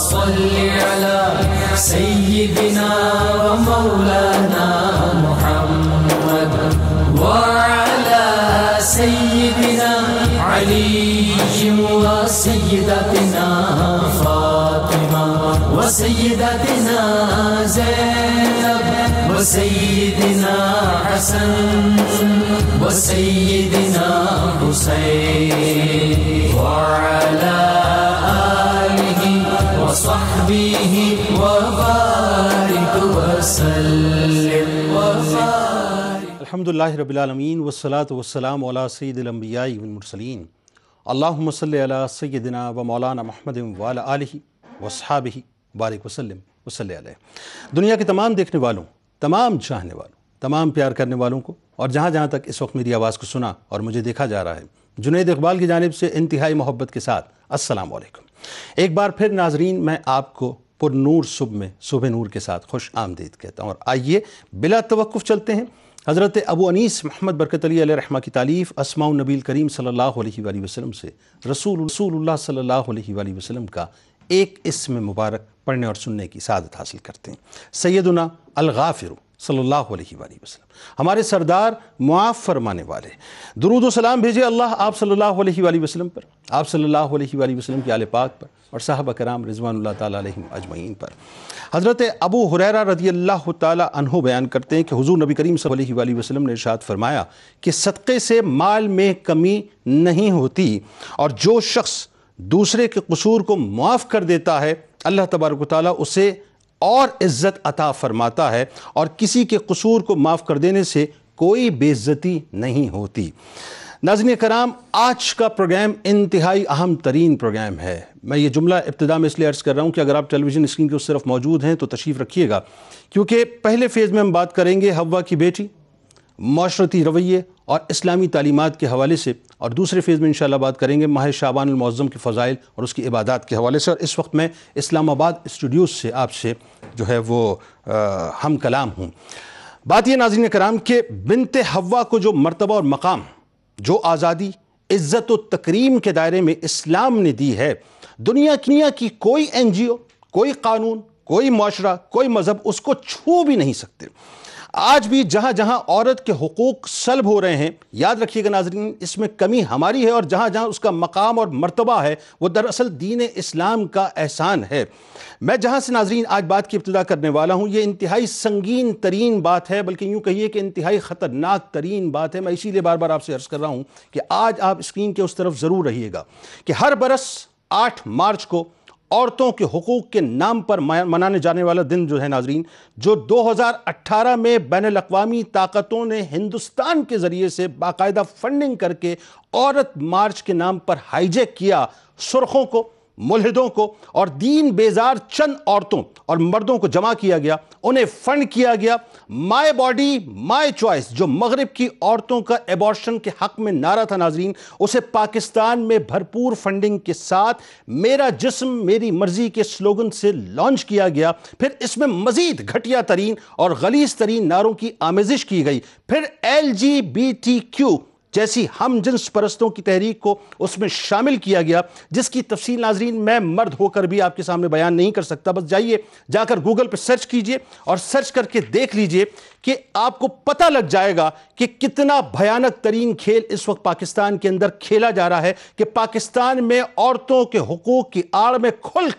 صل على سيدنا ومولانا محمد وعلى سيدنا علي وسيدتنا فاطمة وسيدتنا زينب وسيدنا حسن وسيدنا حسين وعلى آله وصحبه وبارك وسلم وبارك. الحمدللہ رب العالمین والصلاة والسلام علی سید الانبیاء والمرسلین. اللہم صلی علی سیدنا و مولانا محمد وعلی آلہ واصحابہ بارک وسلم وصلی علیہ. دنیا کے تمام دیکھنے والوں، تمام چاہنے والوں، تمام پیار کرنے والوں کو، اور جہاں جہاں تک اس وقت میری آواز کو سنا اور مجھے دیکھا جا رہا ہے، جنید اقبال کی جانب سے انتہائی محبت کے ساتھ السلام علیکم. ایک بار پھر ناظرین، میں آپ کو پر نور صبح میں صبح نور کے ساتھ خوش آمدید کہتا ہوں، اور آئیے بلا توقف چلتے ہیں حضرت ابو انیس محمد برکت علی علیہ رحمہ کی تالیف اسماء النبی الکریم صلی اللہ علیہ وآلہ وسلم سے رسول اللہ صلی اللہ علیہ وآلہ وسلم کا ایک اسم مبارک پڑھنے اور سننے کی سعادت حاصل کرتے ہیں. سیدنا الغافر صلی اللہ علیہ وآلہ وسلم، ہمارے سردار معاف فرمانے والے. درود و سلام بھیجے اللہ آپ صلی اللہ علیہ وآلہ وسلم پر، آپ صلی اللہ علیہ وآلہ وسلم کی آل پاک پر، اور صحابہ کرام رضوان اللہ تعالیٰ علیہم اجمعین پر. حضرت ابو ہریرہ رضی اللہ تعالیٰ عنہ بیان کرتے ہیں کہ حضور نبی کریم صلی اللہ علیہ وآلہ وسلم نے ارشاد فرمایا کہ صدقے سے مال میں کمی نہیں ہوتی، اور جو شخص دوسرے کے قصور کو معاف کر دیتا ہے اللہ تبارک و تعالیٰ اسے اور عزت عطا فرماتا ہے، اور کسی کے قصور کو معاف کر دینے سے کوئی بے عزتی نہیں ہوتی. ناظرین کرام، آج کا پروگرام انتہائی اہم ترین پروگرام ہے. میں یہ جملہ ابتدا میں اس لیے عرض کر رہا ہوں کہ اگر آپ ٹیلی ویژن اسکرین کے اس طرف موجود ہیں تو تشریف رکھیے گا، کیونکہ پہلے فیز میں ہم بات کریں گے حوا کی بیٹی، معاشرتی رویے اور اسلامی تعلیمات کے حوالے سے، اور دوسرے فیز میں انشاءاللہ بات کریں گے ماہ شعبان المعظم کے فضائل اور اس کی عبادات کے حوالے سے. اور اس وقت میں اسلام آباد اسٹوڈیوز سے آپ سے جو ہے وہ ہم کلام ہوں. بات یہ ناظرین کرام کہ بنت حوا کو جو مرتبہ اور مقام، جو آزادی، عزت و تکریم کے دائرے میں اسلام نے دی ہے، دنیا کی کوئی این جی او، کوئی قانون، کوئی معاشرہ، کوئی مذہب اس کو چھو بھی نہیں سکتے. آج بھی جہاں جہاں عورت کے حقوق سلب ہو رہے ہیں، یاد رکھیے گا ناظرین، اس میں کمی ہماری ہے، اور جہاں جہاں اس کا مقام اور مرتبہ ہے وہ دراصل دین اسلام کا احسان ہے. میں جہاں سے ناظرین آج بات کی ابتدا کرنے والا ہوں، یہ انتہائی سنگین ترین بات ہے، بلکہ یوں کہیے کہ انتہائی خطرناک ترین بات ہے. میں اسی لیے بار بار آپ سے عرض کر رہا ہوں کہ آج آپ اسکرین کے اس طرف ضرور رہیے گا کہ ہر برس 8 مارچ کو عورتوں کے حقوق کے نام پر منانے جانے والا دن جو ہے ناظرین، جو 2018 میں بین الاقوامی طاقتوں نے ہندوستان کے ذریعے سے باقاعدہ فنڈنگ کر کے عورت مارچ کے نام پر ہائی جیک کیا، سرخوں کو، ملحدوں کو اور دین بیزار چند عورتوں اور مردوں کو جمع کیا گیا، انہیں فنڈ کیا گیا. مائی باڈی مائی چوائس جو مغرب کی عورتوں کا ایبارشن کے حق میں نعرہ تھا ناظرین، اسے پاکستان میں بھرپور فنڈنگ کے ساتھ میرا جسم میری مرضی کے سلوگن سے لانچ کیا گیا. پھر اس میں مزید گھٹیا ترین اور غلیظ ترین نعروں کی آمیزش کی گئی. پھر LGBTQ جیسی ہم جنس پرستوں کی تحریک کو اس میں شامل کیا گیا، جس کی تفصیل ناظرین میں مرد ہو کر بھی آپ کے سامنے بیان نہیں کر سکتا. بس جائیے، جا کر گوگل پہ سرچ کیجئے اور سرچ کر کے دیکھ لیجئے کہ آپ کو پتہ لگ جائے گا کہ کتنا بھیانک ترین کھیل اس وقت پاکستان کے اندر کھیلا جا رہا ہے، کہ پاکستان میں عورتوں کے حقوق کی آڑ میں کھل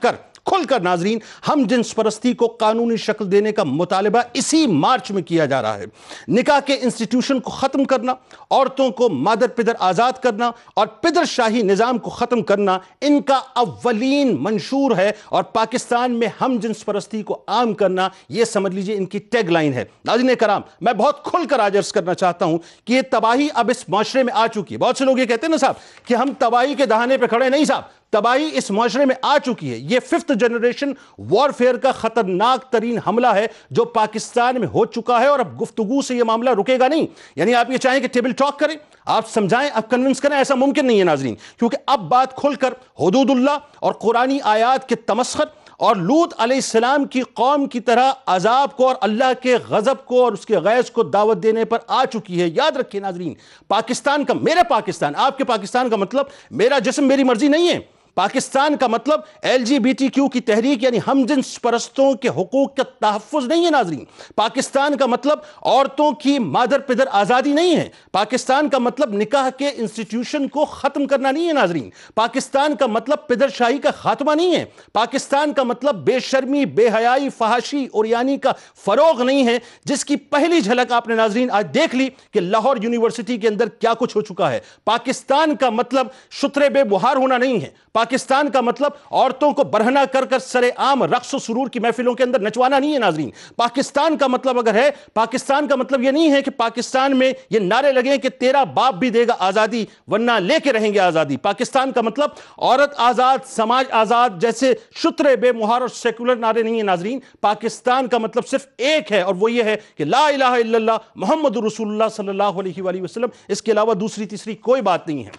کر ناظرین ہم جنس پرستی کو قانونی شکل دینے کا مطالبہ اسی مارچ میں کیا جا رہا ہے. نکاح کے انسٹیٹیوشن کو ختم کرنا، عورتوں کو مادر پدر آزاد کرنا اور پدر شاہی نظام کو ختم کرنا ان کا اولین منشور ہے، اور پاکستان میں ہم جنس پرستی کو عام کرنا یہ سمجھ لیجئے ان کی ٹیگ لائن ہے. ناظرین کرام، میں بہت کھل کر آج عرض کرنا چاہتا ہوں کہ یہ تباہی اب اس معاشرے میں آ چکی ہے. بہت سے لوگ یہ کہتے ہیں نا صاحب کہ ہم تباہی کے دہانے پہ کھڑے نہیں. صاحب، تباہی اس معاشرے میں آ چکی ہے. یہ 5th جنریشن وارفیئر کا خطرناک ترین حملہ ہے جو پاکستان میں ہو چکا ہے، اور اب گفتگو سے یہ معاملہ رکے گا نہیں. یعنی آپ یہ چاہیں کہ ٹیبل ٹاک کریں، آپ سمجھائیں، آپ کنونس کریں، ایسا ممکن نہیں ہے ناظرین، کیونکہ اب بات کھل کر حدود اللہ اور قرآنی آیات کے تمسخر اور لوط علیہ السلام کی قوم کی طرح عذاب کو اور اللہ کے غضب کو اور اس کے غیظ کو دعوت دینے پر آ چکی ہے. یاد رکھیے ناظرین، پاکستان کا، میرا پاکستان، آپ کے پاکستان کا مطلب میرا جسم میری مرضی نہیں ہے. پاکستان کا مطلب LGBTQ کی تحریک یعنی ہم جنس پرستوں کے حقوق کا تحفظ نہیں ہے ناظرین۔ پاکستان کا مطلب عورتوں کی مادر پدر آزادی نہیں ہے۔ پاکستان کا مطلب نکاح کے انسٹیٹیوشن کو ختم کرنا نہیں ہے ناظرین۔ پاکستان کا مطلب پدر شاہی کا خاتمہ نہیں ہے۔ پاکستان کا مطلب بے شرمی، بے حیائی، فحاشی، عریانی کا فروغ نہیں ہے، جس کی پہلی جھلک آپ نے ناظرین آج دیکھ لی کہ لاہور یونیورسٹی کے اندر کیا کچھ ہو چکا ہے۔ پاکستان کا مطلب شترے بے بہار ہونا نہیں ہے۔ پاکستان کا مطلب عورتوں کو برہنہ کر کر سر عام رقص و سرور کی محفلوں کے اندر نچوانا نہیں ہے ناظرین۔ پاکستان کا مطلب اگر ہے، پاکستان کا مطلب یہ نہیں ہے کہ پاکستان میں یہ نعرے لگیں کہ تیرا باپ بھی دے گا آزادی ورنہ لے کے رہیں گے آزادی۔ پاکستان کا مطلب عورت آزاد، سماج آزاد جیسے شترے بے مہار اور سیکولر نعرے نہیں ہیں ناظرین۔ پاکستان کا مطلب صرف ایک ہے اور وہ یہ ہے کہ لا الہ الا اللہ محمد رسول اللہ صلی اللہ علیہ وآلہ وسلم، اس کے علاوہ دوسری تیسری کوئی بات نہیں ہے۔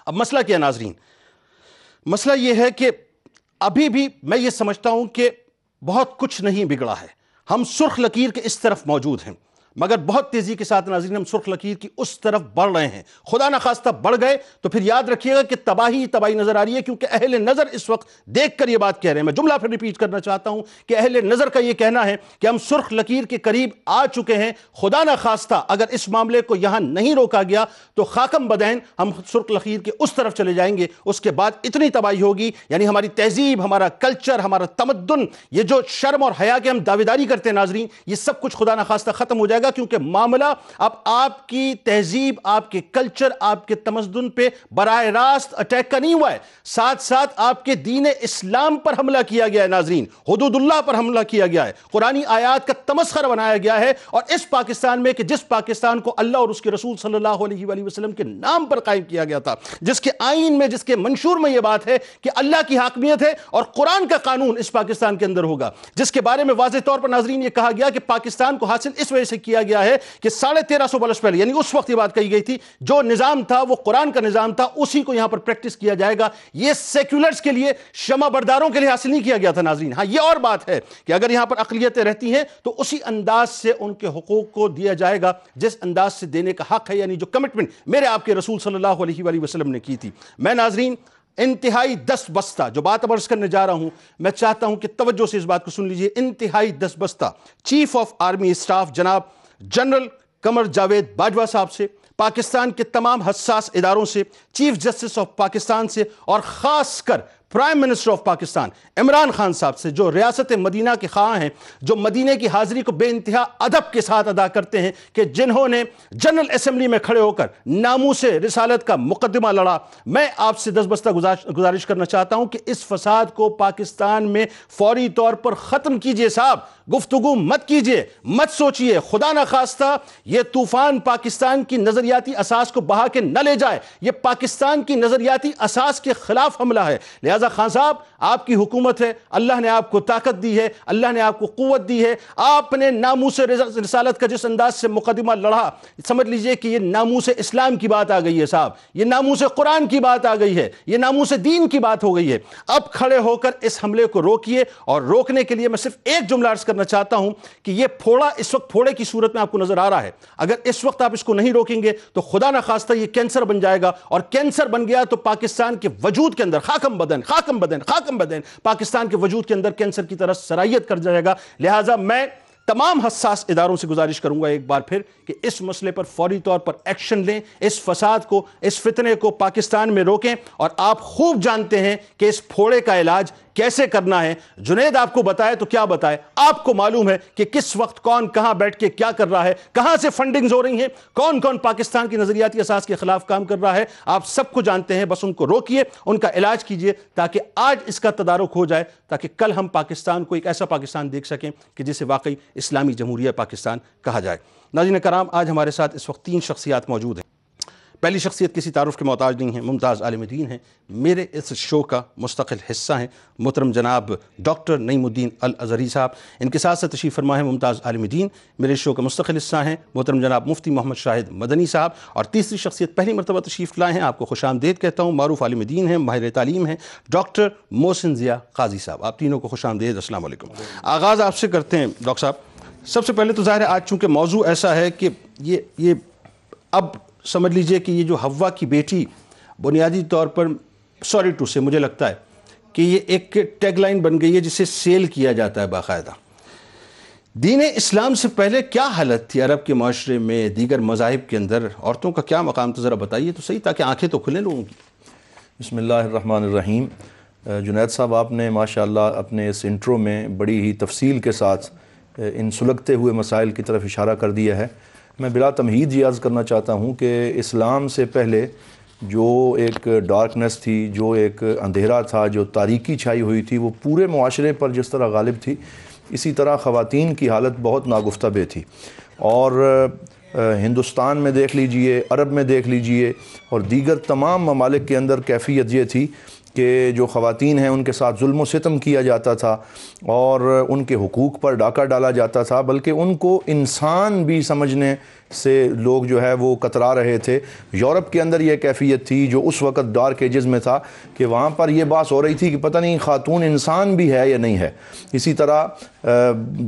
اب مسئلہ کیا ناظرین؟ مسئلہ یہ ہے کہ ابھی بھی میں یہ سمجھتا ہوں کہ بہت کچھ نہیں بگڑا ہے۔ ہم سرخ لکیر کے اس طرف موجود ہیں، مگر بہت تیزی کے ساتھ ناظرین ہم سرخ لکیر کی اس طرف بڑھ رہے ہیں۔ خدا نخواستہ بڑھ گئے تو پھر یاد رکھیے گا کہ تباہی نظر آ رہی ہے، کیونکہ اہل نظر اس وقت دیکھ کر یہ بات کہہ رہے ہیں۔ میں جملہ پھر ریپیٹ کرنا چاہتا ہوں کہ اہل نظر کا یہ کہنا ہے کہ ہم سرخ لکیر کے قریب آ چکے ہیں۔ خدا نخواستہ اگر اس معاملے کو یہاں نہیں روکا گیا تو خاکم بدین ہم سرخ لکیر کے اس طرف چلے جائیں گے۔ اس کے بعد اتنی تباہی ہوگی، یعنی ہماری تہذیب، ہمارا کلچر، ہمارا تمدن، یہ جو شرم اور حیا کے ہم دعویداری کرتے ہیں ناظرین، یہ سب کچھ خدا نخواستہ ختم ہو جائے گا، کیونکہ معاملہ اب آپ کی تہذیب، آپ کے کلچر، آپ کے تمدن پہ براہ راست اٹیک کا نہیں ہوا ہے، ساتھ ساتھ آپ کے دین اسلام پر حملہ کیا گیا ہے ناظرین، حدود اللہ پر حملہ کیا گیا ہے، قرآنی آیات کا تمسخر بنایا گیا ہے۔ اور اس پاکستان میں کہ جس پاکستان کو اللہ اور اس کے رسول صلی اللہ علیہ وآلہ وسلم کے نام پر قائم کیا گیا تھا، جس کے آئین میں، جس کے منشور میں یہ بات ہے کہ اللہ کی حاکمیت ہے اور قرآن کا قانون اس پاکستان کے اندر ہوگا، جس کے بارے میں واضح طور پر ناظرین یہ کہا گیا کہ پاکستان کو حاصل اس وجہ سے کیا گیا ہے کہ 1350 برس پہلے، یعنی اس وقت یہ بات کہی گئی تھی، جو نظام تھا وہ قرآن کا نظام تھا، اسی کو یہاں پر پریکٹس کیا جائے گا۔ یہ سیکولرز کے لیے، شمع برداروں کے لیے حاصل نہیں کیا گیا تھا ناظرین۔ ہاں یہ اور بات ہے کہ اگر یہاں پر اقلیتیں رہتی ہیں تو اسی انداز سے ان کے حقوق کو دیا جائے گا جس انداز سے دینے کا حق ہے، یعنی جو کمٹمنٹ میرے آپ کے رسول صلی اللہ علیہ وآلہ وسلم نے کی تھی۔ میں ناظرین انتہائی دست بستہ جو بات اب عرض کرنے جا رہا ہوں، میں چاہتا ہوں کہ توجہ سے اس بات کو سن لیجئے۔ انتہائی دست بستہ چیف آف آرمی اسٹاف جناب جنرل قمر جاوید باجوہ صاحب سے، پاکستان کے تمام حساس اداروں سے، چیف جسٹس آف پاکستان سے، اور خاص کر prime minister of Pakistan Imran Khan صاحب سے، جو ریاست مدینہ کے خواہاں ہیں، جو مدینہ کی حاضری کو بے انتہا ادب کے ساتھ ادا کرتے ہیں، کہ جنہوں نے جنرل اسمبلی میں کھڑے ہو کر ناموس رسالت کا مقدمہ لڑا۔ میں آپ سے دست بستہ گزارش کرنا چاہتا ہوں کہ اس فساد کو پاکستان میں فوری طور پر ختم کیجئے صاحب، گفتگو مت کیجئے، مت سوچئے، خدا نخواستہ یہ طوفان پاکستان کی نظریاتی اساس کو بہا کے نہ لے جائے، یہ پاکستان کی نظریاتی اساس کے خلاف حملہ ہے۔ لہذا خان صاحب آپ کی حکومت ہے، اللہ نے آپ کو طاقت دی ہے، اللہ نے آپ کو قوت دی ہے، آپ نے ناموس رسالت کا جس انداز سے مقدمہ لڑا، سمجھ لیجئے کہ یہ ناموس اسلام کی بات آ گئی ہے صاحب، یہ ناموس قرآن کی بات آ گئی ہے، یہ ناموس دین کی بات ہو گئی ہے۔ اب کھڑے ہو کر اس حملے کو روکیے، اور روکنے کے لیے میں صرف ایک جملہ عرض کرنا چاہتا ہوں کہ یہ پھوڑا اس وقت پھوڑے کی صورت میں آپ کو نظر آ رہا ہے، اگر اس وقت آپ اس کو نہیں روکیں گے تو خدا نخواستہ یہ کینسر بن جائے گا، اور کینسر بن گیا تو پاکستان کے وجود کے اندر خاکم بدن پاکستان کے وجود کے اندر کینسر کی طرح سرائیت کر جائے گا۔ لہٰذا میں تمام حساس اداروں سے گزارش کروں گا ایک بار پھر کہ اس مسئلے پر فوری طور پر ایکشن لیں، اس فساد کو، اس فتنے کو پاکستان میں روکیں، اور آپ خوب جانتے ہیں کہ اس پھوڑے کا علاج کیسے کرنا ہے۔ جنید آپ کو بتائے تو کیا بتائے، آپ کو معلوم ہے کہ کس وقت کون کہاں بیٹھ کے کیا کر رہا ہے، کہاں سے فنڈنگز ہو رہی ہیں، کون کون پاکستان کی نظریاتی اساس کے خلاف کام کر رہا ہے، آپ سب کو جانتے ہیں۔ بس ان کو روکیے، ان کا علاج کیجئے، تاکہ آج اس کا تدارک ہو جائے، تاکہ کل ہم پاکستان کو ایک ایسا پاکستان دیکھ سکیں کہ جسے واقعی اسلامی جمہوریہ پاکستان کہا جائے۔ ناظرین کرام، آج ہمارے ساتھ اس وقت 3 شخصیات موجود ہیں۔ پہلی شخصیت کسی تعارف کے محتاج نہیں ہیں، ممتاز عالم دین ہیں، میرے اس شو کا مستقل حصہ ہیں، محترم جناب ڈاکٹر نعیم الدین الازہری صاحب۔ ان کے ساتھ ساتھ تشریف فرما ہے ممتاز عالم دین، میرے شو کا مستقل حصہ ہیں، محترم جناب مفتی محمد شاہد مدنی صاحب۔ اور تیسری شخصیت پہلی مرتبہ تشریف لائے ہیں، آپ کو خوش آمدید کہتا ہوں، معروف عالم دین ہیں، ماہر تعلیم ہیں، ڈاکٹر محسن ضیاء قاضی صاحب۔ آپ تینوں کو خوش آمدید، السلام علیکم۔ آغاز آپ سے کرتے ہیں ڈاکٹر صاحب۔ سب سے پہلے تو ظاہر ہے آج چونکہ موضوع ایسا ہے کہ یہ اب سمجھ لیجئے کہ یہ جو حوا کی بیٹی بنیادی طور پر سوری ٹو سے مجھے لگتا ہے کہ یہ ایک ٹیگ لائن بن گئی ہے جسے سیل کیا جاتا ہے باقاعدہ. دین اسلام سے پہلے کیا حالت تھی عرب کے معاشرے میں، دیگر مذاہب کے اندر عورتوں کا کیا مقام تھا؟ ذرا بتائیے تو صحیح تاکہ آنکھیں تو کھلیں لوگوں کی. بسم اللہ الرحمن الرحیم. جنید صاحب، آپ نے ماشاءاللہ اپنے اس انٹرو میں بڑی ہی تفصیل کے ساتھ ان سلگتے ہوئے مسائل کی طرف اشارہ کر دیا ہے. میں بلا تمہید یہ عرض کرنا چاہتا ہوں کہ اسلام سے پہلے جو ایک ڈارکنیس تھی، جو ایک اندھیرا تھا، جو تاریکی چھائی ہوئی تھی، وہ پورے معاشرے پر جس طرح غالب تھی، اسی طرح خواتین کی حالت بہت ناگفتہ بے تھی. اور ہندوستان میں دیکھ لیجئے، عرب میں دیکھ لیجئے، اور دیگر تمام ممالک کے اندر کیفیت یہ تھی کہ جو خواتین ہیں ان کے ساتھ ظلم و ستم کیا جاتا تھا اور ان کے حقوق پر ڈاکہ ڈالا جاتا تھا، بلکہ ان کو انسان بھی سمجھنے سے لوگ جو ہے وہ کترا رہے تھے. یورپ کے اندر یہ کیفیت تھی جو اس وقت ڈارک ایجز میں تھا کہ وہاں پر یہ بات ہو رہی تھی کہ پتہ نہیں خاتون انسان بھی ہے یا نہیں ہے. اسی طرح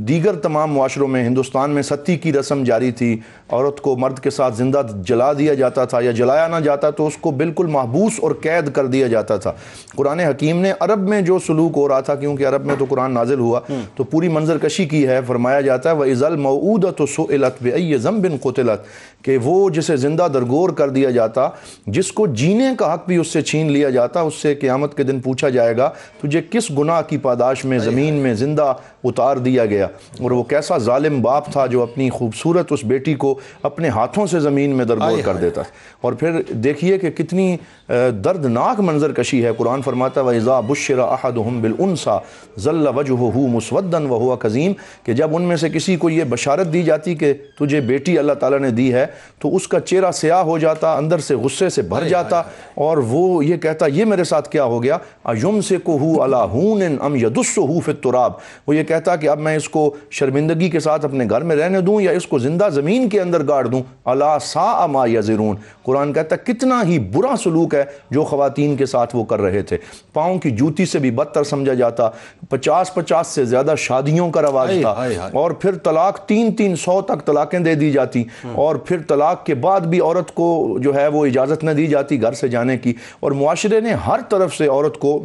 دیگر تمام معاشروں میں، ہندوستان میں ستی کی رسم جاری تھی، عورت کو مرد کے ساتھ زندہ جلا دیا جاتا تھا، یا جلایا نہ جاتا تو اس کو بالکل محبوس اور قید کر دیا جاتا تھا. قرآن حکیم نے عرب میں جو سلوک ہو رہا تھا، کیونکہ عرب میں تو قرآن نازل ہوا، تو پوری منظر کشی کی ہے. فرمایا جاتا ہے وَإِذَا الْمَوْعُودَةُ سُئِلَتْ بِأَيِّ ذَنبٍ قُتِلَتْ، کہ وہ جسے زندہ درگور کر دیا جاتا، جس کو جینے کا حق بھی اس سے چھین لیا جاتا، اس سے قیامت کے دن پوچھا جائے گا تجھے کس گناہ کی پاداش میں زمین میں زندہ اتار دیا گیا، اور وہ کیسا ظالم باپ تھا جو اپنی خوبصورت اس بیٹی کو اپنے ہاتھوں سے زمین میں درگور کر دیتا. اور پھر دیکھیے کہ کتنی دردناک منظر کشی ہے. قرآن فرماتا ہے وَإِذَا بُشِّرَ أَحَدُهُمْ بِالْأُنْثَىٰ ظَلَّ وَجْهُهُ مُسْوَدًّا وَهُوَ كَظِيمٌ، کہ جب ان میں سے کسی کو یہ بشارت دی جاتی کہ تجھے بیٹی اللہ تعالیٰ نے دی ہے، تو اس کا چہرہ سیاہ ہو جاتا، اندر سے غصے سے بھر جاتا، اور وہ یہ کہتا یہ میرے ساتھ کیا ہو گیا، أَيُمْسِكُهُ عَلَىٰ هُونٍ أَمْ يَدُسُّهُ فِي التُّرَابِ، وہ یہ کہتا کہ اب میں اس کو شرمندگی کے ساتھ اپنے گھر میں رہنے دوں یا اس کو زندہ زمین کے اندر گاڑ دوں. أَلَا سَاءَ مَا يَزِرُونَ، قرآن کہتا کتنا ہی برا سلوک ہے جو خواتین کے ساتھ وہ کر رہے تھے. پاؤں کی جوتی سے بھی بدتر سمجھا جاتا، 50 سے زیادہ شادیوں کا رواج تھا، اور پھر طلاق 300 تک طلاقیں دے دی جاتی، اور پھر طلاق کے بعد بھی عورت کو جو ہے وہ اجازت نہ دی جاتی گھر سے جانے کی، اور معاشرے نے ہر طرف سے عورت کو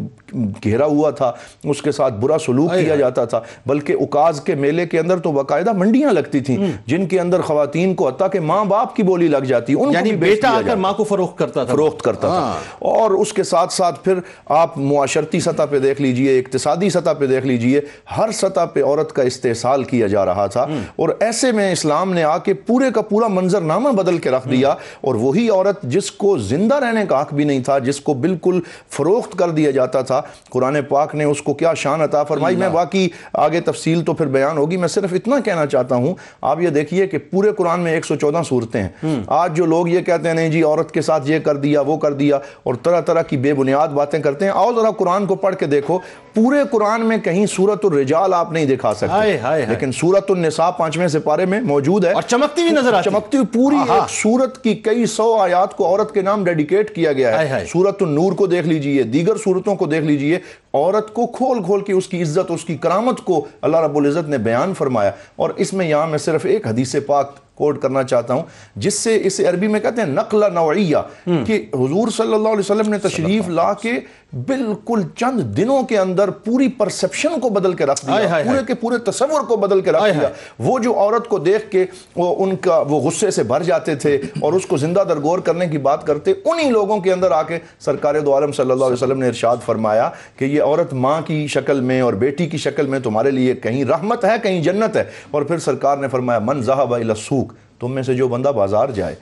گھیرا ہوا تھا، اس کے ساتھ برا سلوک کیا جاتا تھا. بلکہ عکاظ کے میلے کے اندر تو باقاعدہ منڈیاں لگتی تھیں جن کے اندر خواتین کو حتیٰ کہ ماں باپ کی بولی لگ جاتی، یعنی بیٹا آ کر ماں کو فروخت کرتا تھا. اور اس کے ساتھ ساتھ پھر آپ معاشرتی سطح پہ دیکھ لیجئے، اقتصادی سطح پہ دیکھ لیجئے، ہر سطح پہ عورت کا استحصال کیا جا رہا تھا. اور ایسے میں اسلام نے آ کے پورے کا پورا منظر نامہ بدل کے رکھ دیا، اور وہی عورت جس کو زندہ رہنے کا حق بھی نہیں تھا، جس کو بالکل فروخت کر دیا جاتا تھا، قرآن پاک نے اس کو کیا شان عطا فرمائی. میں واقعی آگے تفصیل تو پھر بیان ہوگی، میں صرف اتنا کہنا چاہتا ہوں. آپ یہ دیکھیے کہ پورے قرآن میں 114 صورتیں ہیں. آج جو لوگ یہ کہتے ہیں نہیں جی عورت کے ساتھ یہ کر دیا وہ کر دیا، اور طرح طرح کی بے بنیاد باتیں کرتے ہیں، آؤ ذرا قرآن کو پڑھ کے دیکھو. پورے قرآن میں کہیں سورۃ الرجال آپ نہیں دکھا سکتے، لیکن سورۃ النساء 5ویں سپارے میں موجود ہے، اور چمکتی ہوئی نظر آتی، چمکتی ہوئی پوری ایک سورت کی کئی 100 آیات کو عورت کے نام ڈیڈیکیٹ کیا گیا ہے. سورۃ النور کو دیکھ لیجئے، دیگر سورتوں کو دیکھ لیجئے، عورت کو کھول کھول کے اس کی عزت، اس کی کرامت کو اللہ رب العزت نے بیان فرمایا. اور اس میں یہاں میں صرف ایک حدیث پاک کوٹ کرنا چاہتا ہوں، جس سے اسے عربی میں کہتے ہیں نقل نوعیہ، کہ حضور صلی اللہ علیہ وسلم نے تشریف لا کے بالکل چند دنوں کے اندر پوری پرسپشن کو بدل کے رکھ دیا، پورے کے پورے تصور کو بدل کے رکھ دیا. وہ جو عورت کو دیکھ کے ان کا وہ غصے سے بھر جاتے تھے اور اس کو زندہ درگور کرنے کی بات کرتے، انہی لوگوں کے اندر آ کے سرکار دو عالم صلی اللہ علیہ وسلم نے ارشاد فرمایا کہ یہ عورت ماں کی شکل میں اور بیٹی کی شکل میں تمہارے لیے کہیں رحمت ہے کہیں جنت ہے. اور پھر سرکار نے فرمایا من ذهب الى السوق، تم میں سے جو بندہ بازار جائے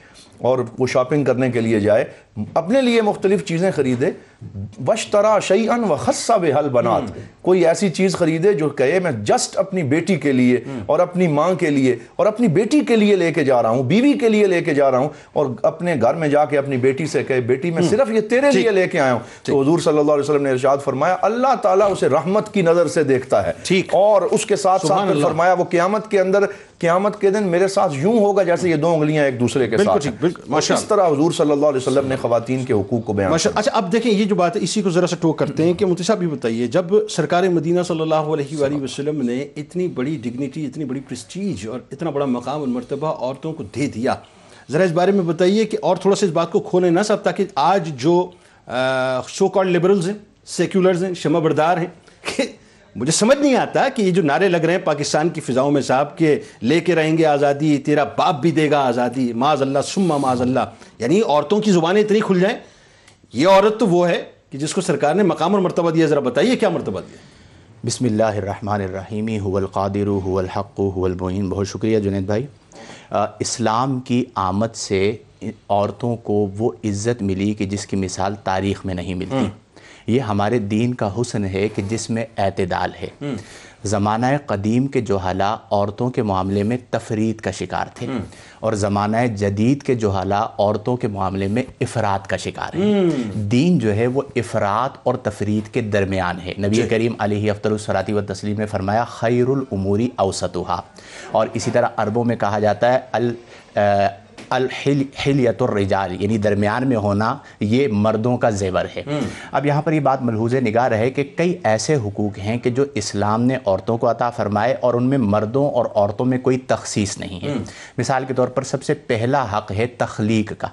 اور وہ شاپنگ کرنے کے لیے جائے، اپنے لیے مختلف چیزیں خریدے، وَاشْتَرَىٰ شَيْئًا وَخَصَّ بِهَا الْبَنَاتِ، کوئی ایسی چیز خریدے جو کہے میں جسٹ اپنی بیٹی کے لیے اور اپنی ماں کے لیے اور اپنی بیٹی کے لیے لے کے جا رہا ہوں، بیوی کے لیے لے کے جا رہا ہوں، اور اپنے گھر میں جا کے اپنی بیٹی سے کہے بیٹی میں صرف یہ تیرے لیے لے کے آیا ہوں. تو حضور صلی اللہ علیہ وسلم نے ارشاد فرمایا اللہ تعالیٰ اسے رحمت کی نظر سے دیکھتا ہے. اور اس کے ساتھ ساتھ فرمایا وہ قیامت کے اندر، قیامت کے دن میرے ساتھ یوں ہوگا جیسے یہ دو انگلیاں ایک دوسرے کے ساتھ. اس طرح حضور صلی اللہ علیہ وسلم نے خواتین کے حقوق کو بیان کیا. اچھا اب دیکھیں یہ جو بات ہے اسی کو ذرا سا ٹوک کرتے ہیں کہ مفتی صاحب یہ بتائیے، جب سرکار مدینہ صلی اللہ علیہ وآلہ وسلم نے اتنی بڑی ڈگنیٹی، اتنی بڑی پریسٹیج اور اتنا بڑا مقام اور مرتبہ عورتوں کو دے دیا، ذرا اس بارے میں بتائیے کہ اور تھوڑا سا اس بات کو کھولیں نا صاحب، تاکہ آج جو شو کالڈ لبرلز ہیں، سیکولرز ہیں، شمع بردار ہیں، کہ مجھے سمجھ نہیں آتا کہ یہ جو نعرے لگ رہے ہیں پاکستان کی فضاؤں میں صاحب کہ لے کے رہیں گے آزادی، تیرا باپ بھی دے گا آزادی، معاذ اللہ ثم معاذ اللہ، یعنی عورتوں کی زبانیں اتنی کھل جائیں. یہ عورت تو وہ ہے کہ جس کو سرکار نے مقام اور مرتبہ دیا. ذرا بتائیے کیا مرتبہ دیا؟ بسم اللہ الرحمن الرحیم. هو القادر هو الحق هو المعین. بہت شکریہ جنید بھائی. اسلام کی آمد سے عورتوں کو وہ عزت ملی کہ جس کی مثال تاریخ میں نہیں ملتی. یہ ہمارے دین کا حسن ہے کہ جس میں اعتدال ہے. زمانہ قدیم کے جہلا عورتوں کے معاملے میں تفرید کا شکار تھے، اور زمانہ جدید کے جہلا عورتوں کے معاملے میں افراط کا شکار ہے. دین جو ہے وہ افراط اور تفرید کے درمیان ہے. نبی کریم علیہ افضل الصلاۃ والتسلیم نے فرمایا خیر الامور اوسطھا، اور اسی طرح عربوں میں کہا جاتا ہے الحلیۃ الرجال، یعنی درمیان میں ہونا یہ مردوں کا زیور ہے. اب یہاں پر یہ بات ملحوظ نگار ہے کہ کئی ایسے حقوق ہیں کہ جو اسلام نے عورتوں کو عطا فرمائے اور ان میں مردوں اور عورتوں میں کوئی تخصیص نہیں ہے. مثال کے طور پر سب سے پہلا حق ہے تخلیق کا.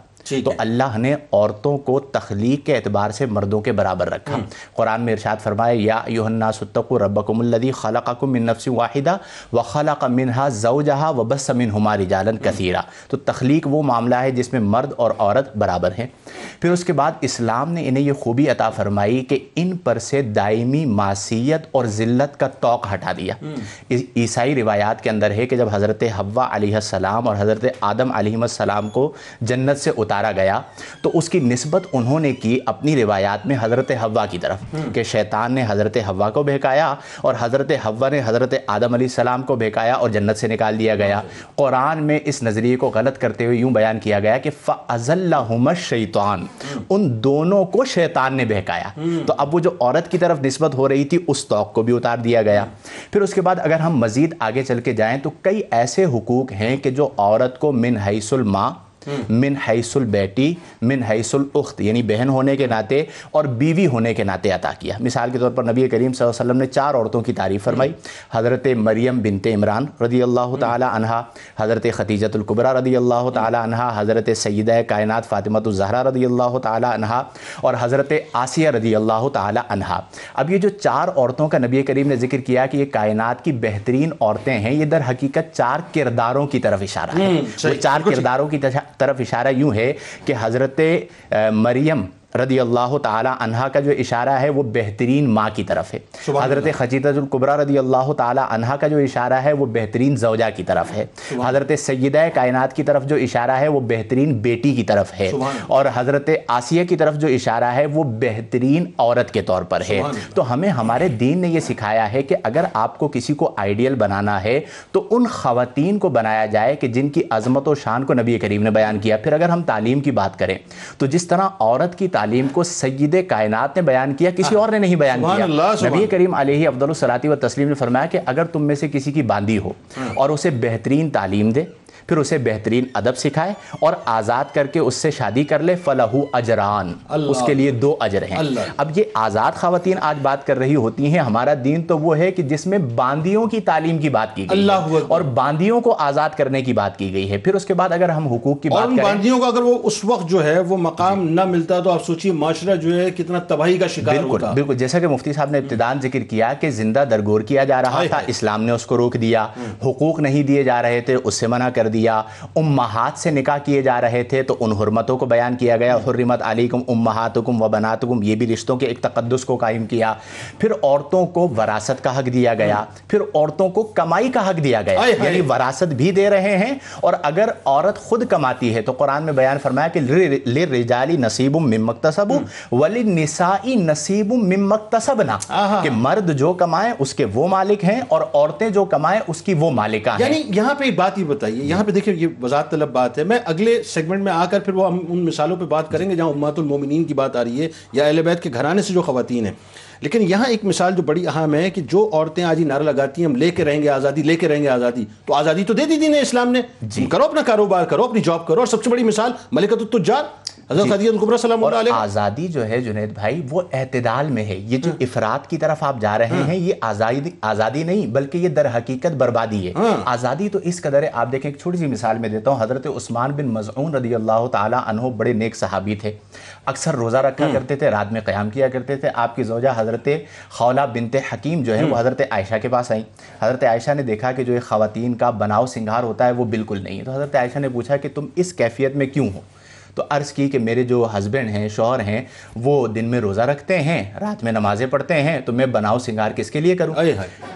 تو اللہ نے عورتوں کو تخلیق کے اعتبار سے مردوں کے برابر رکھا. قرآن میں ارشاد فرمایا یا ایھا الناس اتقوا ربکم الذی خلقکم من نفس واحدہ وخلق منہا زوجہا وبث منہما رجالا کثیرا. تو تخلیق وہ معاملہ ہے جس میں مرد اور عورت برابر ہیں. پھر اس کے بعد اسلام نے انہیں یہ خوبی عطا فرمائی کہ ان پر سے دائمی معصیت اور ذلت کا توق ہٹا دیا. عیسائی روایات کے اندر ہے کہ جب حضرت حوا علیہ السلام اور حضرت آدم علیہ السلام کو جنت سے اتارا گیا تو اس کی نسبت انہوں نے کی اپنی روایات میں حضرت حوا کی طرف کہ شیطان نے حضرت حوا کو بہکایا اور حضرت حوا نے حضرت آدم علیہ السلام کو بہکایا اور جنت سے نکال دیا گیا. قرآن میں اس نظریے کو غلط کرتے ہوئے یوں بیان کیا گیا کہ فَأَزَلَّهُمَا الشَّيْطَانُ، ان دونوں کو شیطان نے بہکایا. تو اب وہ جو عورت کی طرف نسبت ہو رہی تھی اس توق کو بھی اتار دیا گیا. پھر اس کے بعد اگر ہم مزید آگے چل کے جائیں تو کئی ایسے حقوق ہیں کہ جو عورت کو من حیث الماں، من حیث البیٹی، من حیث الاخت یعنی بہن ہونے کے ناطے اور بیوی ہونے کے ناطے عطا کیا. مثال کے طور پر نبی کریم صلی اللہ علیہ وسلم نے 4 عورتوں کی تعریف فرمائی. حضرت مریم بنت عمران رضی اللہ تعالی عنہا، حضرت خدیجۃ الکبریٰ رضی اللہ تعالی عنہا، حضرت سیدہ کائنات فاطمۃ الزہرا رضی اللہ تعالی عنہا، اور حضرت آسیہ رضی اللہ تعالی عنہا. اب یہ جو 4 عورتوں کا نبی کریم نے ذکر کیا کہ یہ کائنات کی بہترین عورتیں ہیں، یہ در حقیقت 4 کرداروں کی طرف اشارہ ہے. وہ 4 کرداروں کی طرف اشارہ یوں ہے کہ حضرت مریم رضی اللہ تعالی عنہا کا جو اشارہ ہے وہ بہترین ماں کی طرف ہے. حضرت خدیجۃ الکبریٰ رضی اللہ تعالی عنہا کا جو اشارہ ہے وہ بہترین زوجہ کی طرف ہے. حضرت سیدہ کائنات کی طرف جو اشارہ ہے وہ بہترین بیٹی کی طرف ہے. اور حضرت آسیہ کی طرف جو اشارہ ہے وہ بہترین عورت کے طور پر ہے. تو ہمیں ہمارے دین نے یہ سکھایا ہے کہ اگر آپ کو کسی کو آئیڈیل بنانا ہے تو ان خواتین کو بنایا جائے کہ جن کی عظمت و شان کو نبی کریم نے بیان کیا. پھر اگر ہم تعلیم کی بات کریں تو جس طرح عورت کی تعلیم کو سید کائنات نے بیان کیا کسی اور نے نہیں بیان کیا. نبی کریم علیہ افضل الصلاۃ والتسلیم نے فرمایا کہ اگر تم میں سے کسی کی باندی ہو اور اسے بہترین تعلیم دے، پھر اسے بہترین ادب سکھائے اور آزاد کر کے اس سے شادی کر لے، فَلَهُ أَجْرَانِ، اس کے لیے 2 اجر ہیں. اب یہ آزاد خواتین آج بات کر رہی ہوتی ہیں. ہمارا دین تو وہ ہے کہ جس میں باندیوں کی تعلیم کی بات کی گئی ہے اور باندیوں کو آزاد کرنے کی بات کی گئی ہے. پھر اس کے بعد اگر ہم حقوق کی بات کریں، باندیوں کو اگر وہ اس وقت جو ہے وہ مقام نہ ملتا تو آپ سوچیے معاشرہ جو ہے کتنا تباہی کا شکار ہوتا. بالکل جیسا کہ مفتی صاحب نے ابتداءً ذکر کیا کہ زندہ درگور کیا جا رہا تھا، اسلام نے اس کو روک دیا. حقوق نہیں دیے جا رہے تھے، اس سے منع کر دیا. امہات سے نکاح کیے جا رہے تھے تو ان حرمتوں کو بیان کیا گیا. حرمت علیکم امہاتکم و بناتکم، یہ بھی رشتوں کے ایک تقدس کو قائم کیا. پھر عورتوں کو وراثت کا حق دیا گیا. پھر عورتوں کو کمائی کا حق دیا گیا، یعنی وراثت بھی دے رہے ہیں. اور اگر عورت خود کماتی ہے تو قرآن میں بیان فرمایا کہ للرجال نصیب مما اکتسبوا وللنساء نصیب مما اکتسبنا، کہ مرد جو کمائیں اس کے وہ مالک ہیں اور عورتیں جو کمائیں اس کی وہ مالکہ ہیں. یعنی یہاں پہ ایک بات یہ بتائیے، یہاں پہ دیکھیں یہ وضاحت طلب بات ہے. میں اگلے سیگمنٹ میں آ کر پھر وہ ہم ان مثالوں پہ بات کریں گے جہاں امہات المومنین کی بات آ رہی ہے یا اہل بیت کے گھرانے سے جو خواتین ہیں. لیکن یہاں ایک مثال جو بڑی اہم ہے کہ جو عورتیں آج ہی نعرہ لگاتی ہیں ہم لے کے رہیں گے آزادی، لے کے رہیں گے آزادی، تو آزادی تو دے دی دین اسلام نے. کرو اپنا کاروبار، کرو اپنی جاب کرو. اور سب سے بڑی مثال ملکۃ التجار، حضرت خدیجہ کبریٰ سلام اللہ علیہا۔ آزادی جو ہے جنید بھائی وہ اعتدال میں ہے. یہ جو افراط کی طرف آپ جا رہے ہیں یہ آزادی نہیں بلکہ یہ در حقیقت بربادی ہے. آزادی تو اس قدر ہے. آپ دیکھیں ایک چھوٹی سی مثال میں دیتا ہوں. حضرت عثمان بن مظعون رضی اللہ تعالی عنہ بڑے نیک صحابی تھے. اکثر روزہ رکھا کرتے تھے, رات میں قیام کیا کرتے تھے. آپ کی زوجہ حضرت خولہ بنت حکیم جو ہے وہ حضرت عائشہ کے پاس آئیں. حضرت عائشہ نے دیکھا کہ جو ایک خواتین کا بناؤ سنگھار ہوتا ہے وہ بالکل نہیں ہے. تو حضرت عائشہ نے پوچھا کہ تم اس کیفیت میں کیوں ہو؟ تو عرض کی کہ میرے جو ہسبینڈ ہیں, شوہر ہیں, وہ دن میں روزہ رکھتے ہیں, رات میں نمازیں پڑھتے ہیں, تو میں بناؤ سنگار کس کے لیے کروں؟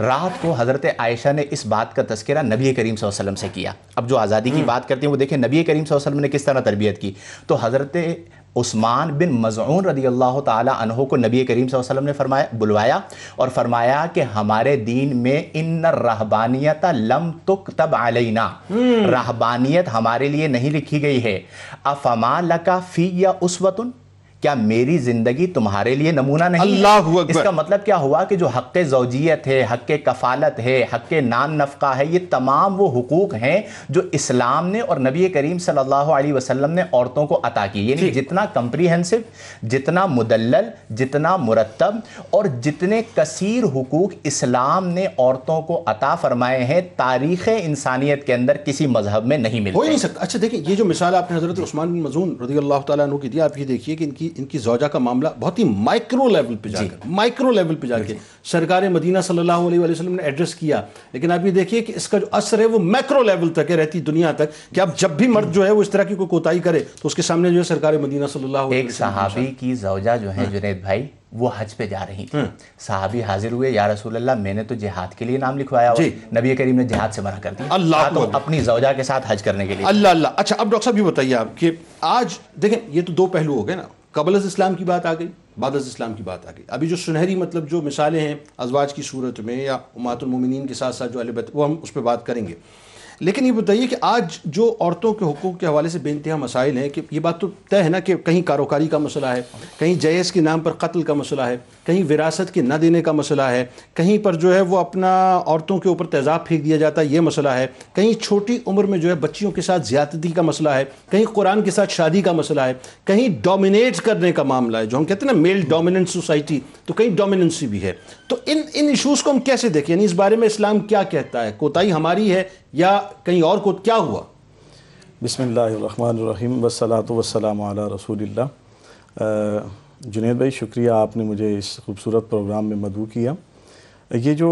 رات کو حضرت عائشہ نے اس بات کا تذکرہ نبی کریم صلی اللہ علیہ وسلم سے کیا. اب جو آزادی کی بات کرتے ہیں وہ دیکھیں نبی کریم صلی اللہ علیہ وسلم نے کس طرح تربیت کی. تو حضرت عثمان بن مظعون رضی اللہ تعالی عنہ کو نبی کریم صلی اللہ علیہ وسلم نے بلوایا اور فرمایا کہ ہمارے دین میں ان الرہبانیت لم تکتب علینا, رہبانیت ہمارے لیے نہیں لکھی گئی ہے. افما لک فی اسوۃ, کیا میری زندگی تمہارے لیے نمونہ نہیں؟ اللہ اکبر. اس کا مطلب کیا ہوا کہ جو حق زوجیت ہے, حق کفالت ہے, حق نان نفقہ ہے, یہ تمام وہ حقوق ہیں جو اسلام نے اور نبی کریم صلی اللہ علیہ وسلم نے عورتوں کو عطا کی. یعنی جتنا کمپریہنسو, جتنا مدلل, جتنا مرتب اور جتنے کثیر حقوق اسلام نے عورتوں کو عطا فرمائے ہیں تاریخ انسانیت کے اندر کسی مذہب میں نہیں ملتے. ہو ہی نہیں سکتا. اچھا دیکھیں یہ جو مثال آپ نے حضرت عثمان بن مظعون رضی اللہ تعالیٰ عنہ کی دی, آپ یہ دیکھیے کہ ان کی زوجہ کا معاملہ بہت ہی مائکرو لیول پہ جا کے سرکار مدینہ صلی اللہ علیہ وسلم نے ایڈریس کیا. لیکن آپ یہ دیکھیے کہ اس کا جو اثر ہے وہ میکرو لیول تک ہے, رہتی دنیا تک, کہ اب جب بھی مرد جو ہے وہ اس طرح کی کوئی کوتاہی کرے تو اس کے سامنے جو ہے سرکار مدینہ صلی اللہ علیہ وسلم. ایک صحابی کی زوجہ جو ہے جنید بھائی وہ حج پہ جا رہی تھی. صحابی حاضر ہوئے, یا رسول اللہ میں نے تو جہاد کے لیے نام لکھوایا ہوا. نبی کریم نے جہاد سے منع کر دیا, اللہ اپنی زوجہ کے ساتھ حج کرنے کے لیے. اللہ. اچھا اب ڈاکٹر صاحب یہ بتائیے آپ کہ آج دیکھیں یہ تو دو پہلو ہو گئے نا, قبل از اسلام کی بات آ گئی, بعد از اسلام کی بات آ گئی. ابھی جو سنہری مطلب جو مثالیں ہیں ازواج کی صورت میں یا امہات المومنین کے ساتھ ساتھ جو اہل بیت, وہ ہم اس پہ بات کریں گے. لیکن یہ بتائیے کہ آج جو عورتوں کے حقوق کے حوالے سے بے انتہا مسائل ہیں, کہ یہ بات تو طے ہے نا کہ کہیں کاروکاری کا مسئلہ ہے, کہیں جہیز کے نام پر قتل کا مسئلہ ہے, کہیں وراثت کے نہ دینے کا مسئلہ ہے, کہیں پر جو ہے وہ اپنا عورتوں کے اوپر تیزاب پھینک دیا جاتا ہے, یہ مسئلہ ہے, کہیں چھوٹی عمر میں جو ہے بچیوں کے ساتھ زیادتی کا مسئلہ ہے, کہیں قرآن کے ساتھ شادی کا مسئلہ ہے, کہیں ڈومینیٹ کرنے کا معاملہ ہے, جو ہم کہتے ہیں نا میل ڈومیننٹ سوسائٹی, تو کہیں ڈومیننسی بھی ہے. تو ان ایشوز کو ہم کیسے دیکھیں, یعنی اس بارے میں اسلام کیا کہتا ہے؟ کوتاہی ہماری ہے یا کہیں اور کو کیا ہوا؟ بسم اللہ الرحمن الرحیم والصلاة والسلام علی رسول اللہ. جنید بھائی شکریہ, آپ نے مجھے اس خوبصورت پروگرام میں مدعو کیا. یہ جو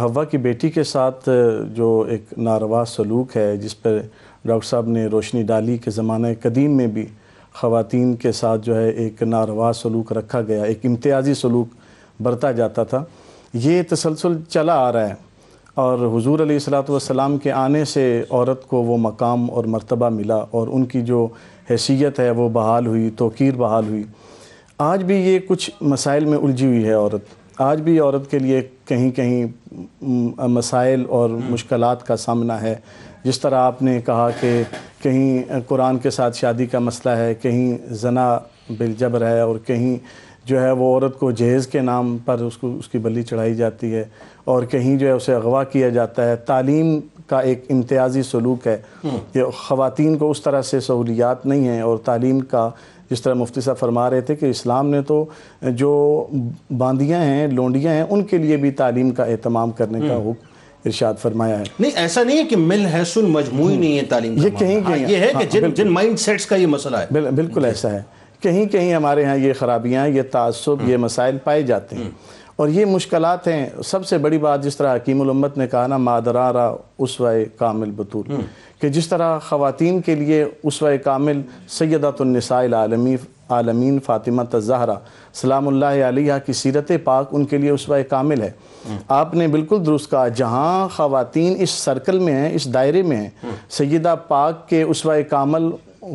حوا کی بیٹی کے ساتھ جو ایک ناروا سلوک ہے جس پر ڈاکٹر صاحب نے روشنی ڈالی کہ زمانہ قدیم میں بھی خواتین کے ساتھ جو ہے ایک ناروا سلوک رکھا گیا, ایک امتیازی سلوک برتا جاتا تھا, یہ تسلسل چلا آ رہا ہے. اور حضور علیہ الصلوۃ والسلام کے آنے سے عورت کو وہ مقام اور مرتبہ ملا اور ان کی جو حیثیت ہے وہ بحال ہوئی, توقیر بحال ہوئی. آج بھی یہ کچھ مسائل میں الجھی ہوئی ہے عورت. آج بھی عورت کے لیے کہیں کہیں مسائل اور مشکلات کا سامنا ہے. جس طرح آپ نے کہا کہ کہیں قرآن کے ساتھ شادی کا مسئلہ ہے, کہیں زنا بالجبر ہے, اور کہیں جو ہے وہ عورت کو جہیز کے نام پر اس کی بلی چڑھائی جاتی ہے, اور کہیں جو ہے اسے اغوا کیا جاتا ہے. تعلیم کا ایک امتیازی سلوک ہے کہ خواتین کو اس طرح سے سہولیات نہیں ہیں, اور تعلیم کا جس طرح مفتی صاحب فرما رہے تھے کہ اسلام نے تو جو باندیاں ہیں, لونڈیاں ہیں, ان کے لیے بھی تعلیم کا اہتمام کرنے کا حکم ارشاد فرمایا ہے. نہیں ایسا نہیں ہے کہ مل حیثن مجموعی نہیں ہے تعلیم کا, یہ کہیں کہیں یہ ہے کہ جن مائنڈ سیٹس کا یہ مسئلہ ہے. بالکل ایسا ہے. کہیں کہیں ہمارے ہاں یہ خرابیاں, یہ تعصب, یہ مسائل پائے جاتے ہیں, اور یہ مشکلات ہیں. سب سے بڑی بات جس طرح حکیم الامت نے کہا نا, مادرارا اسوہ کامل بطول, کہ جس طرح خواتین کے لیے اسوہ کامل سیدۃ النساء العالمین فاطمہ الزہرا سلام اللہ علیہ کی سیرت پاک ان کے لیے اسوہ کامل ہے. آپ نے بالکل درست کہا, جہاں خواتین اس سرکل میں ہیں, اس دائرے میں ہیں, سیدہ پاک کے اسوہ کامل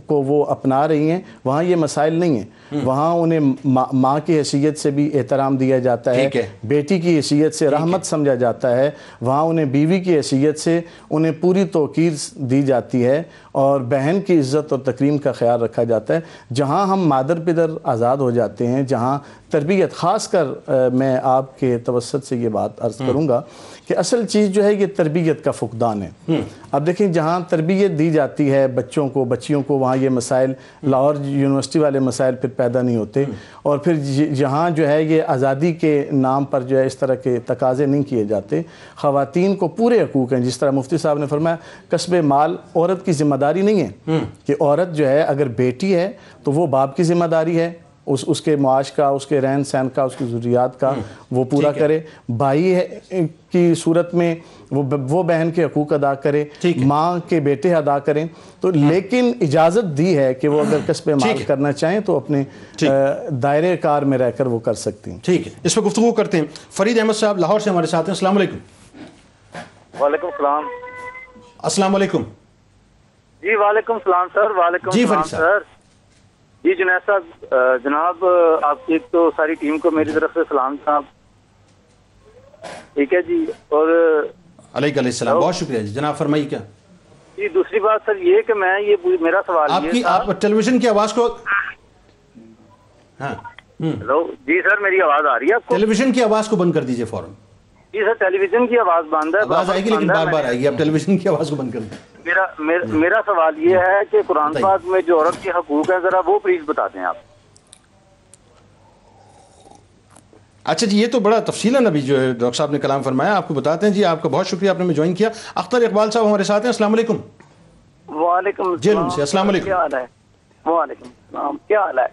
کو وہ اپنا رہی ہیں, وہاں یہ مسائل نہیں ہیں. وہاں انہیں ماں کی حیثیت سے بھی احترام دیا جاتا ہے, بیٹی کی حیثیت سے رحمت سمجھا جاتا ہے, وہاں انہیں بیوی کی حیثیت سے انہیں پوری توقیر دی جاتی ہے, اور بہن کی عزت اور تکریم کا خیال رکھا جاتا ہے. جہاں ہم مادر پدر آزاد ہو جاتے ہیں, جہاں تربیت, خاص کر میں آپ کے توسط سے یہ بات عرض کروں گا کہ اصل چیز جو ہے یہ تربیت کا فقدان ہے. اب دیکھیں جہاں تربیت دی جاتی ہے بچوں کو, بچیوں کو, وہاں یہ مسائل لاہور یونیورسٹی والے مسائل پھر پیدا نہیں ہوتے، اور پھر جہاں جو ہے یہ آزادی کے نام پر جو ہے اس طرح کے تقاضے نہیں کیے جاتے، خواتین کو پورے حقوق ہیں. جس طرح مفتی صاحب نے فرمایا کسب مال عورت کی ذمہ داری نہیں ہے کہ عورت جو ہے اگر بیٹی ہے تو وہ باپ کی ذمہ داری ہے اس کے معاش کا، اس کے رہن سہن کا، اس کی ضروریات کا وہ پورا کرے. بھائی کی صورت میں وہ بہن کے حقوق ادا کرے، ماں کے بیٹے ادا کریں. تو لیکن اجازت دی ہے کہ وہ اگر کسب مال کرنا چاہیں تو اپنے دائرے کار میں رہ کر وہ کر سکتی ہیں. ٹھیک ہے، اس پہ گفتگو کرتے ہیں. فرید احمد صاحب لاہور سے ہمارے ساتھ ہیں. السلام علیکم. وعلیکم السلام. السلام علیکم. جی وعلیکم السلام سر. وعلیکم السلام سر. جی جنید صاحب، جناب آپ کی تو ساری ٹیم کو میری طرف سے سلام صاحب. ٹھیک ہے جی. اور علیکم السلام. بہت شکریہ جی. جناب فرمائیے. کیا جی دوسری بات سر یہ کہ میں یہ میرا سوال آپ ٹیلی ویژن کی آواز کو ہلو جی سر میری آواز آ رہی ہے آپ کو؟ ٹیلی ویژن کی آواز کو بند کر دیجئے فوراً. جی سر ٹیلی ویژن کی آواز بند ہے. آواز آئے گی لیکن بار بار آئے گی. آپ ٹیلی ویژن کی آواز کو بند کر دیں. میرا سوال یہ ہے کہ قرآن پاک میں جو عورت کے حقوق ہیں ذرا وہ پلیز بتا دیں آپ. اچھا جی، یہ تو بڑا تفصیل ہے ابھی جو ڈاکٹر صاحب نے کلام فرمایا. آپ کو بتاتے ہیں جی. آپ کا بہت شکریہ، آپ نے ہمیں جوائن کیا. اختر اقبال صاحب ہمارے ساتھ ہیں. السلام علیکم. وعلیکم السلام. السلام علیکم. کیا حال ہے؟ وعلیکم السلام. کیا حال ہے؟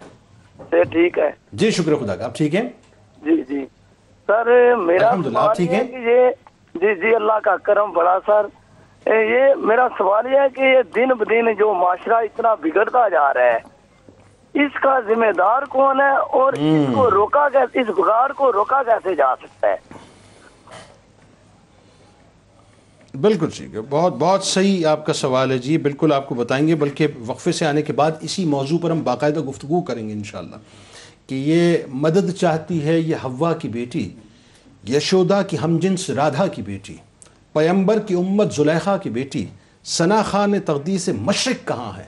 سے ٹھیک ہے جی. شکر خدا کا. آپ ٹھیک ہیں؟ جی جی سر. میرا سوال یہ ہے کہ جی اللہ کا کرم بڑا سر. یہ میرا سوال یہ ہے کہ یہ دن بدن جو معاشرہ اتنا بگڑتا جا رہا ہے اس کا ذمہ دار کون ہے اور اس کو روکا کیسے، اس بگاڑ کو روکا کیسے جا سکتا ہے؟ بالکل ٹھیک ہے. بہت بہت صحیح آپ کا سوال ہے جی. بالکل آپ کو بتائیں گے، بلکہ وقفے سے آنے کے بعد اسی موضوع پر ہم باقاعدہ گفتگو کریں گے انشاءاللہ کہ یہ مدد چاہتی ہے یہ حوا کی بیٹی، یشودا کی ہمجنس رادھا کی بیٹی، پیمبر کی امت زلیخا کی بیٹی. ثنا خان تقدیس مشرق کہاں ہے؟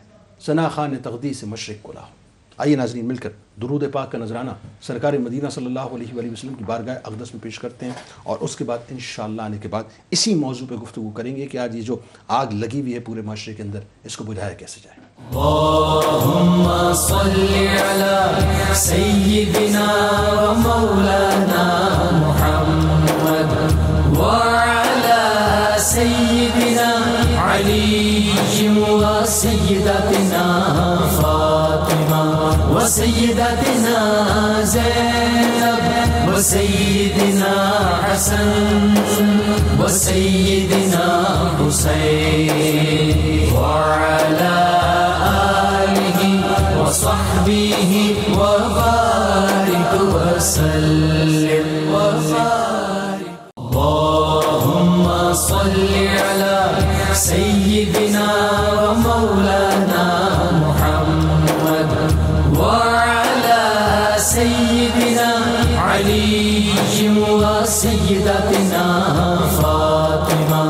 ثنا خان تقدیس مشرق کو لاؤ. آئیے ناظرین مل کر درود پاک کا نذرانہ سرکار مدینہ صلی اللہ علیہ وآلہ وسلم کی بارگاہ اقدس میں پیش کرتے ہیں، اور اس کے بعد انشاءاللہ آنے کے بعد اسی موضوع پہ گفتگو کریں گے کہ آج یہ جو آگ لگی ہوئی ہے پورے معاشرے کے اندر اس کو بجھایا کیسے جائے. اللهم صل على سيدنا ومولانا محمد وعلى سيدنا علي وسيدتنا فاطمة وسيدتنا زينب وسيدنا حسن وسيدنا حسين وعلى وصحبه وبارك وسلم وبارك. اللهم صل على سيدنا ومولانا محمد وعلى سيدنا علي وسيدتنا فاطمة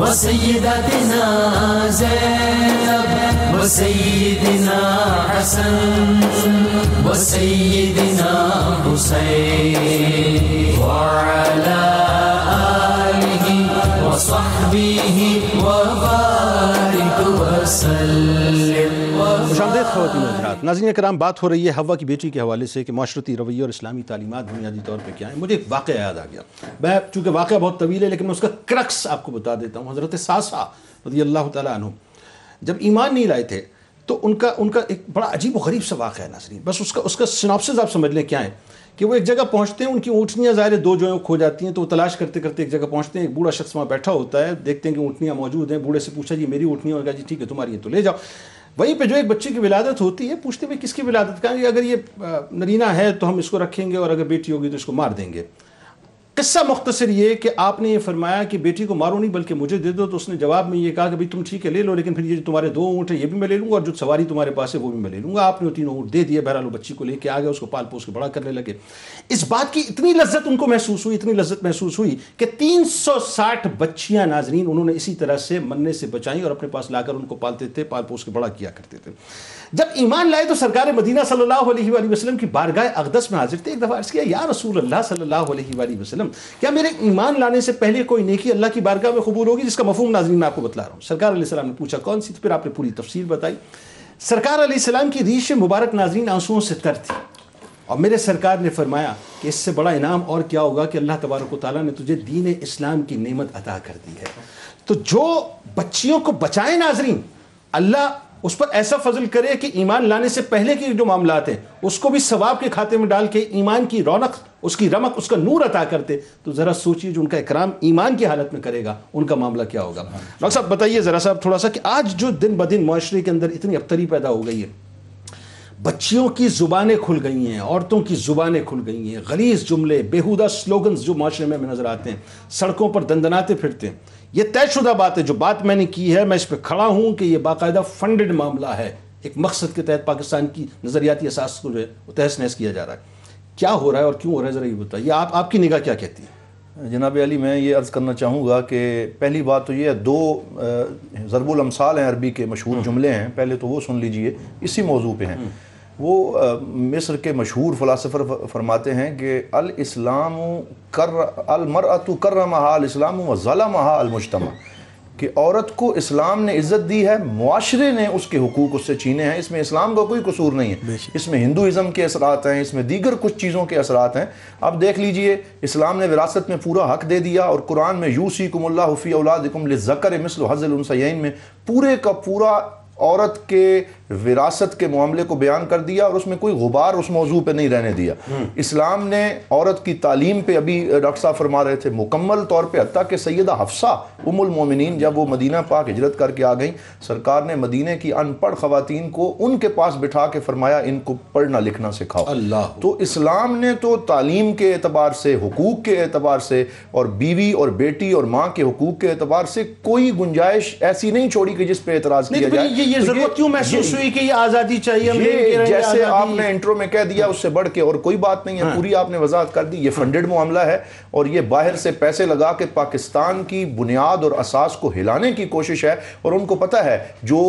وسيدتنا زينب وسيدنا حسن وسيدنا حسين وعلى آله وصحبه وبارك وسلم. خوش آمدید خواتین و حضرات. ناظرین کرام، بات ہو رہی ہے حوا کی بیٹی کے حوالے سے کہ معاشرتی رویے اور اسلامی تعلیمات بنیادی طور پہ کیا ہیں. مجھے ایک واقعہ یاد آ گیا. میں چونکہ واقعہ بہت طویل ہے لیکن میں اس کا کرکس آپ کو بتا دیتا ہوں. حضرت ساسا رضی اللہ تعالیٰ عنہ جب ایمان نہیں لائے تھے تو ان کا ایک بڑا عجیب و غریب سا واقعہ ہے ناظرین. بس اس کا سناپسس آپ سمجھ لیں کیا ہے کہ وہ ایک جگہ پہنچتے ہیں، ان کی اونٹنیاں ظاہر دو جو ہیں کھو جاتی ہیں، تو وہ تلاش کرتے کرتے ایک جگہ پہنچتے ہیں. ایک بوڑھا شخص وہاں بیٹھا ہوتا ہے، دیکھتے ہیں کہ اونٹنیاں موجود ہیں. بوڑھے سے پوچھا جی میری اونٹنیاں؟ اور کہا جی ٹھیک ہے تمہاری ہے تو لے جاؤ. وہیں پہ جو ایک بچے کی ولادت ہوتی ہے، پوچھتے ہوئے کس کی ولادت؟ کہا کہ اگر یہ نرینہ ہے تو ہم اس کو رکھیں گے اور اگر بیٹی ہوگی تو اس کو مار دیں گے. قصہ مختصر یہ کہ آپ نے یہ فرمایا کہ بیٹی کو مارو نہیں بلکہ مجھے دے دو. تو اس نے جواب میں یہ کہا کہ بھائی تم ٹھیک ہے لے لو، لیکن پھر یہ جو تمہارے 2 اونٹ ہیں یہ بھی میں لے لوں گا اور جو سواری تمہارے پاس ہے وہ بھی میں لے لوں گا. آپ نے وہ 3 اونٹ دے دیے. بہرحال وہ بچی کو لے کے آ گئے، اس کو پال پوس کے بڑا کرنے لگے. اس بات کی اتنی لذت ان کو محسوس ہوئی، اتنی لذت محسوس ہوئی کہ 360 بچیاں ناظرین انہوں نے اسی طرح سے مرنے سے بچائیں اور اپنے پاس لا کر ان کو پالتے تھے، پال پوس کے بڑا کیا کرتے تھے. جب ایمان لائے تو سرکار مدینہ صلی اللہ علیہ وآلہ وسلم کی بارگاہ اقدس میں حاضر تھے. ایک دفعہ عرض کیا یا رسول اللہ صلی اللہ علیہ وآلہ وسلم، کیا میرے ایمان لانے سے پہلے کوئی نیکی اللہ کی بارگاہ میں قبول ہوگی؟ جس کا مفہوم ناظرین میں آپ کو بتلا رہا ہوں. سرکار علیہ السلام نے پوچھا کون سی؟ تو پھر آپ نے پوری تفصیل بتائی. سرکار علیہ السلام کی ریش مبارک ناظرین آنسوؤں سے تر تھی، اور میرے سرکار نے فرمایا کہ اس سے بڑا انعام اور کیا ہوگا کہ اللہ تبارک و تعالیٰ نے تجھے دین اسلام کی نعمت عطا کر دی ہے۔ تو جو بچیوں کو بچائیں ناظرین، اللہ اس پر ایسا فضل کرے کہ ایمان لانے سے پہلے کے جو معاملات ہیں اس کو بھی ثواب کے کھاتے میں ڈال کے ایمان کی رونق، اس کی رمق، اس کا نور عطا کرتے، تو ذرا سوچیے جو ان کا اکرام ایمان کی حالت میں کرے گا ان کا معاملہ کیا ہوگا۔ ڈاکٹر صاحب بتائیے ذرا صاحب تھوڑا سا کہ آج جو دن بدن معاشرے کے اندر اتنی ابتری پیدا ہو گئی ہے، بچیوں کی زبانیں کھل گئی ہیں، عورتوں کی زبانیں کھل گئی ہیں، غلیظ جملے، بیہودہ سلوگنز جو معاشرے میں ہمیں نظر آتے ہیں، سڑکوں پر دندناتے پھرتے ہیں۔ یہ طے شدہ بات ہے، جو بات میں نے کی ہے میں اس پہ کھڑا ہوں کہ یہ باقاعدہ فنڈڈ معاملہ ہے، ایک مقصد کے تحت پاکستان کی نظریاتی اساس کو جو ہے وہ تہس نہس کیا جا رہا ہے۔ کیا ہو رہا ہے اور کیوں ہو رہا ہے ذرا یہ بتائیے، آپ کی نگاہ کیا کہتی ہے؟ جناب علی، میں یہ عرض کرنا چاہوں گا کہ پہلی بات تو یہ ہے، دو ضرب الامثال ہیں عربی کے مشہور جملے ہیں، پہلے تو وہ سن لیجئے، اسی موضوع پہ ہیں۔ وہ مصر کے مشہور فلاسفر فرماتے ہیں کہ الاسلام المرأة کرمہا الاسلام وظلمہا المجتمع، کہ عورت کو اسلام نے عزت دی ہے، معاشرے نے اس کے حقوق اس سے چھینے ہیں۔ اس میں اسلام کا کوئی قصور نہیں ہے، اس میں ہندوازم کے اثرات ہیں، اس میں دیگر کچھ چیزوں کے اثرات ہیں۔ اب دیکھ لیجئے، اسلام نے وراثت میں پورا حق دے دیا، اور قرآن میں یوصیکم اللہ فی اولادکم للذکر مثل حظ الانثیین میں پورے کا پورا عورت کے وراثت کے معاملے کو بیان کر دیا، اور اس میں کوئی غبار اس موضوع پہ نہیں رہنے دیا۔ اسلام نے عورت کی تعلیم پہ، ابھی ڈاکٹر صاحب فرما رہے تھے، مکمل طور پہ، حتیٰ کہ سیدہ حفصہ ام المومنین جب وہ مدینہ پاک ہجرت کر کے آ گئیں، سرکار نے مدینہ کی ان پڑھ خواتین کو ان کے پاس بٹھا کے فرمایا ان کو پڑھنا لکھنا سکھاؤ۔ تو اسلام نے تو تعلیم کے اعتبار سے، حقوق کے اعتبار سے، اور بیوی اور بیٹی اور ماں کے حقوق کے اعتبار سے کوئی گنجائش ایسی نہیں چھوڑی کہ جس پہ اعتراض کیا جائے۔ یہ ضرورت کیوں محسوس ہوئی کہ یہ آزادی چاہیے؟ یہ جیسے آپ نے انٹرو میں کہہ دیا، اس سے بڑھ کے اور کوئی بات نہیں ہے، پوری آپ نے وضاحت کر دی۔ یہ فنڈڈ معاملہ ہے، اور یہ باہر سے پیسے لگا کے پاکستان کی بنیاد اور اساس کو ہلانے کی کوشش ہے، اور ان کو پتہ ہے جو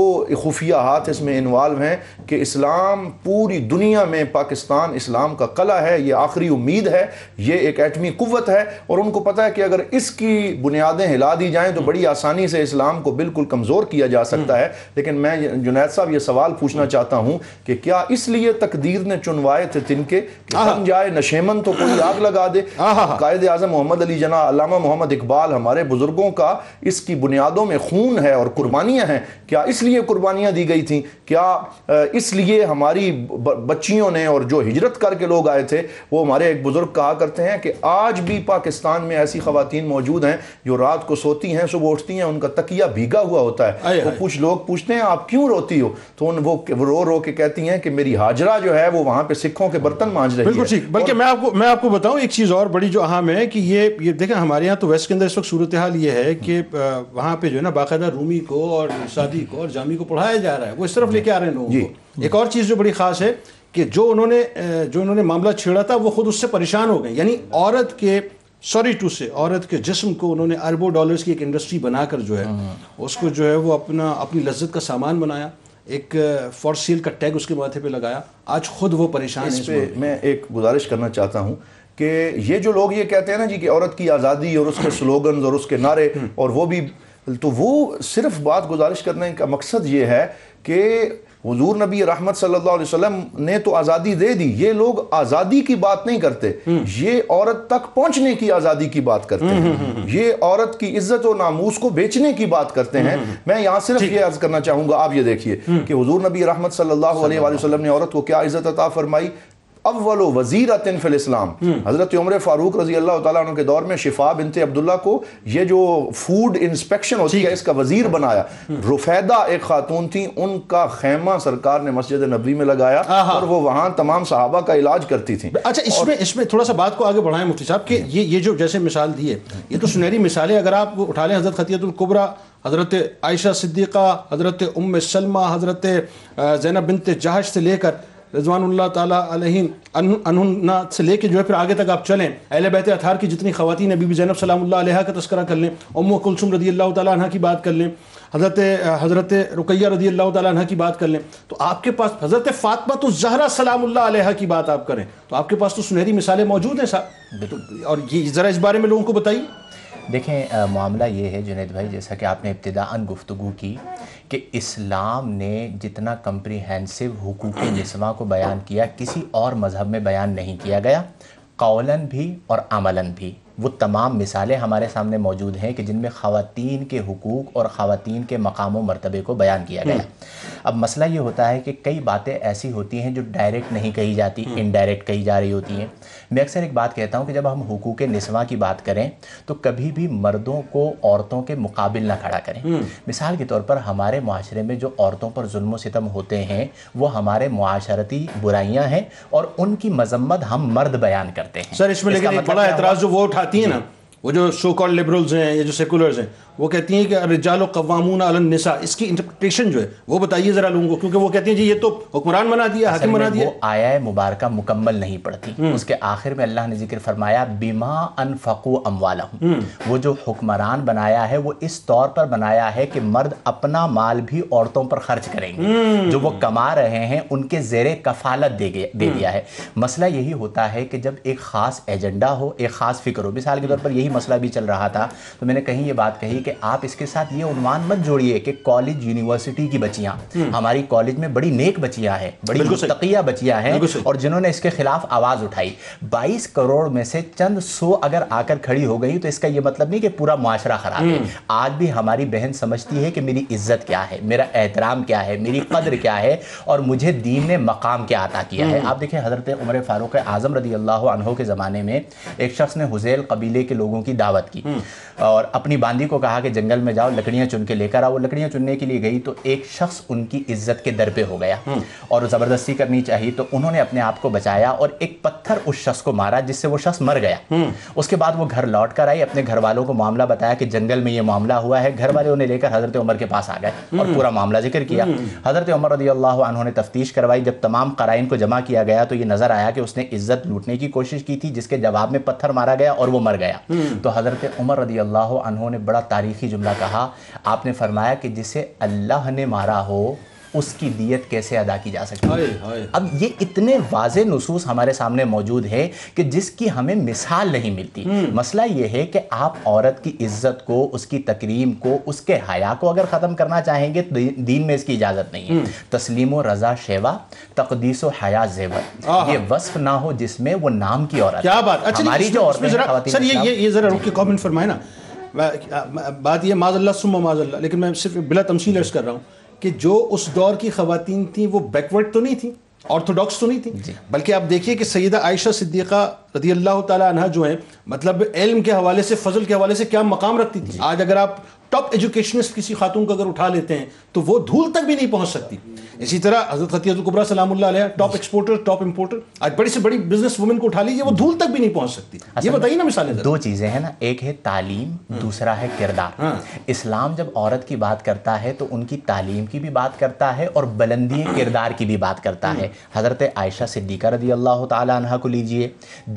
خفیہ ہاتھ اس میں انوالو ہیں کہ اسلام پوری دنیا میں، پاکستان اسلام کا قلعہ ہے، یہ آخری امید ہے، یہ ایک ایٹمی قوت ہے، اور ان کو پتہ ہے کہ اگر اس کی بنیادیں ہلا دی جائیں تو بڑی آسانی سے اسلام کو بالکل کمزور کیا جا سکتا ہے۔ لیکن میں جنید صاحب یہ سوال پوچھنا چاہتا ہوں کہ کیا اس لیے تقدیر نے چنوائے تھے تنکے کہ بن جائے نشیمن تو کوئی آگ لگا دے؟ قائد اعظم محمد علی جناح، علامہ محمد اقبال، ہمارے بزرگوں کا اس کی بنیادوں میں خون ہے اور قربانیاں ہیں، کیا اس لیے قربانیاں دی گئی تھیں؟ کیا اس لیے ہماری بچیوں نے، اور جو ہجرت کر کے لوگ آئے تھے، وہ ہمارے ایک بزرگ کہا کرتے ہیں کہ آج بھی پاکستان میں ایسی خواتین موجود ہیں جو رات کو سوتی ہیں، صبح اٹھتی ہیں، ان کا تکیہ بھیگا ہوا ہوتا ہے، وہ کچھ لوگ پوچھتے ہیں آپ کیوں روتی ہو، تو وہ رو رو کے کہتی ہیں کہ میری ہاجرہ جو ہے وہ وہاں پہ سکھوں کے برتن مانج رہی ہے۔ بالکل ٹھیک۔ بلکہ میں آپ کو بتاؤں ایک چیز اور بڑی جو اہم ہے کہ یہ دیکھیں، ہمارے یہاں تو ویسٹ کے اندر اس وقت صورتحال یہ ہے کہ وہاں پہ جو ہے نا باقاعدہ رومی کو اور سعدی کو اور جامی کو پڑھایا جا رہا ہے، وہ اس طرف لے کے آ رہے ہیں لوگوں کو۔ ایک اور چیز جو بڑی خاص ہے کہ جو انہوں نے معاملہ چھیڑا تھا وہ خود اس سے پریشان ہو گئے، یعنی عورت کے عورت کے جسم کو انہوں نے اربوں ڈالرز کی ایک انڈسٹری بنا کر جو ہے اس کو جو ہے وہ اپنی لذت کا سامان بنایا، ایک فار سیل کا ٹیگ اس کے ماتھے پہ لگایا، آج خود وہ پریشان ہے۔ اس پہ میں ایک گزارش کرنا چاہتا ہوں کہ یہ جو لوگ یہ کہتے ہیں نا جی کہ عورت کی آزادی اور اس کے سلوگنز اور اس کے نعرے، اور وہ بھی، تو وہ صرف بات گزارش کرنے کا مقصد یہ ہے کہ حضور نبی رحمت صلی اللہ علیہ وسلم نے تو آزادی دے دی، یہ لوگ آزادی کی بات نہیں کرتے، یہ عورت تک پہنچنے کی آزادی کی بات کرتے ہیں، یہ عورت کی عزت و ناموس کو بیچنے کی بات کرتے ہیں۔ میں یہاں صرف یہ عرض کرنا چاہوں گا، آپ یہ دیکھیے کہ حضور نبی رحمت صلی اللہ علیہ وسلم نے عورت کو کیا عزت عطا فرمائی؟ اول وزیرۃ فی الاسلام، حضرت عمر فاروق رضی اللہ تعالیٰ عنہ کے دور میں شفا بنت عبداللہ کو یہ جو فوڈ انسپیکشن ہوتی ہے اس کا وزیر بنایا۔ رفیدہ ایک خاتون تھیں، ان کا خیمہ سرکار نے مسجد نبوی میں لگایا اور وہ وہاں تمام صحابہ کا علاج کرتی تھیں۔ اچھا، اس میں تھوڑا سا بات کو آگے بڑھائیں مفتی صاحب کہ یہ جو جیسے مثال دی ہے یہ تو سنہری مثال ہے، اگر آپ اٹھا لیں حضرت خدیجہ الکبریٰ، حضرت عائشہ صدیقہ، حضرت ام سلمہ، حضرت زینب بنت جہش سے لے کر رضوان اللہ تعالیٰ علیہم انہن سے لے کے جو ہے پھر آگے تک آپ چلیں، اہل بیت اطہار کی جتنی خواتین، بی بی زینب سلام اللہ علیہا کا تذکرہ کر لیں، ام کلثوم رضی اللہ تعالیٰ عنہ کی بات کر لیں، حضرت رقیہ رضی اللہ تعالیٰ عنہ کی بات کر لیں، تو آپ کے پاس حضرت فاطمہ الزہرا سلام اللہ علیہا کی بات آپ کریں تو آپ کے پاس تو سنہری مثالیں موجود ہیں صاحب، اور یہ ذرا اس بارے میں لوگوں کو بتائیے۔ دیکھیں معاملہ یہ ہے جنید بھائی، جیسا کہ آپ نے ابتداءً گفتگو کی کہ اسلام نے جتنا کمپریہنسو حقوق نسواں کو بیان کیا کسی اور مذہب میں بیان نہیں کیا گیا، قولاً بھی اور عملاً بھی۔ وہ تمام مثالیں ہمارے سامنے موجود ہیں کہ جن میں خواتین کے حقوق اور خواتین کے مقام و مرتبے کو بیان کیا گیا۔ اب مسئلہ یہ ہوتا ہے کہ کئی باتیں ایسی ہوتی ہیں جو ڈائریکٹ نہیں کہی جاتی، انڈائریکٹ کہی جا رہی ہوتی ہیں۔ میں اکثر ایک بات کہتا ہوں کہ جب ہم حقوق نسواں کی بات کریں تو کبھی بھی مردوں کو عورتوں کے مقابل نہ کھڑا کریں۔ مثال کے طور پر ہمارے معاشرے میں جو عورتوں پر ظلم و ستم ہوتے ہیں وہ ہمارے معاشرتی برائیاں ہیں اور ان کی مذمت ہم مرد بیان کرتے ہیں۔ سر اس میں لیکن ایک بڑا اعتراض جو وہ اٹھاتی ہیں نا، وہ جو سو کال لبرلز ہیں یا جو سیکولرز ہیں، وہ کہتی ہیں کہ الرجال قوامون علی النساء، اس کی انٹرپریٹیشن جو ہے وہ بتائیے ذرا لوگوں کو، کیونکہ وہ کہتے ہیں جی یہ تو حکمران بنا دیا، حاکم بنا دیا۔ وہ آیہ مبارکہ مکمل نہیں پڑھتی، اس کے آخر میں اللہ نے ذکر فرمایا بما انفقوا اموالہم، وہ جو حکمران بنایا ہے وہ اس طور پر بنایا ہے کہ مرد اپنا مال بھی عورتوں پر خرچ کریں گے، جو وہ کما رہے ہیں ان کے زیر کفالت دے دیا ہے۔ مسئلہ یہی ہوتا ہے کہ جب ایک خاص ایجنڈا ہو، ایک خاص فکر ہو، مثال کے طور پر یہی مسئلہ بھی چل رہا تھا تو میں نے کہیں یہ بات کہی کہ آپ اس کے ساتھ یہ عنوان مت جوڑیے کہ کالج یونیورسٹی کی بچیاں، ہماری کالج میں بڑی نیک بچیاں ہیں، بڑی متقیہ بچیاں ہیں اور جنہوں نے اس کے خلاف آواز اٹھائی۔ 22 کروڑ میں سے چند 100 اگر آ کر کھڑی ہو گئی تو اس کا یہ مطلب نہیں کہ پورا معاشرہ خراب ہے۔ آج بھی ہماری بہن سمجھتی ہے کہ میری عزت کیا ہے، میرا احترام کیا ہے، میری قدر کیا ہے اور مجھے دین نے مقام کیا عطا کیا ہے۔ آپ دیکھیں حضرت عمر فاروق اعظم رضی اللہ عنہ کے زمانے میں ایک شخص نے حذیل قبیلے کے لوگوں کی دعوت کی اور اپنی باندی کو کہا کہ جنگل میں جاؤ لکڑیاں چن کے لے کر آؤ۔ وہ لکڑیاں چننے کے لیے گئی تو ایک شخص ان کی عزت کے در پہ ہو گیا اور زبردستی کرنی چاہیے تو انہوں نے اپنے آپ کو بچایا اور ایک پتھر اس شخص کو مارا جس سے وہ شخص مر گیا۔ اس کے بعد وہ گھر لوٹ کر آئی، اپنے گھر والوں کو معاملہ بتایا کہ جنگل میں یہ معاملہ ہوا ہے۔ گھر والے انہیں لے کر حضرت عمر کے پاس آ گئے اور پورا معاملہ ذکر کیا۔ حضرت عمر رضی اللہ عنہ نے تفتیش کروائی، جب تمام قرائن کو جمع کیا گیا تو یہ نظر آیا کہ اس نے عزت لوٹنے کی کوشش کی تھی جس کے جواب میں پتھر مارا گیا اور وہ مر گیا۔ تو حضرت عمر رضی اللہ عنہ نے بڑا تاریخی جملہ کہا، آپ نے فرمایا کہ جسے اللہ نے مارا ہو اس کی دیت کیسے ادا کی جا سکتی ہے۔ اب یہ اتنے واضح نصوص ہمارے سامنے موجود ہے کہ جس کی ہمیں مثال نہیں ملتی۔ مسئلہ یہ ہے کہ آپ عورت کی عزت کو، اس کی تکریم کو، اس کے حیا کو اگر ختم کرنا چاہیں گے تو دین میں اس کی اجازت نہیں ہے۔ تسلیم و رضا شیوا، تقدیس و حیا زیور، یہ وصف نہ ہو جس میں وہ نام کی عورت۔ کیا بات! ہماری جو عورتیں سر یہ ذرا رک کے کامنٹ فرمائے نا، بات یہ معاذ اللہ ثم معاذ اللہ، لیکن میں صرف بلا تمثیل عرض کر رہا ہوں کہ جو اس دور کی خواتین تھیں وہ بیکورڈ تو نہیں تھیں، آرتھوڈاکس تو نہیں تھیں، بلکہ آپ دیکھیے کہ سیدہ عائشہ صدیقہ رضی اللہ تعالیٰ عنہ جو ہیں مطلب علم کے حوالے سے، فضل کے حوالے سے کیا مقام رکھتی تھی۔ آج اگر آپ ٹاپ ایجوکیشنسٹ کسی خاتون کو اگر اٹھا لیتے ہیں تو وہ دھول تک بھی نہیں پہنچ سکتی۔ اسی طرح حضرت خدیجہ الکبریٰ سلام اللہ علیہ، ٹاپ ایکسپورٹر، ٹاپ امپورٹر، آج بڑی سے بڑی بزنس وومن کو اٹھا لیجیے وہ دھول تک بھی نہیں پہنچ سکتی۔ یہ بتائیے نا مثالیں۔ دو چیزیں ہیں نا، ایک ہے تعلیم، دوسرا ہے کردار۔ اسلام جب عورت کی بات کرتا ہے تو ان کی تعلیم کی بھی بات کرتا ہے اور بلندی کردار کی بھی بات کرتا ہے۔ حضرت عائشہ صدیقہ رضی اللہ تعالی عنہ کو لیجئے،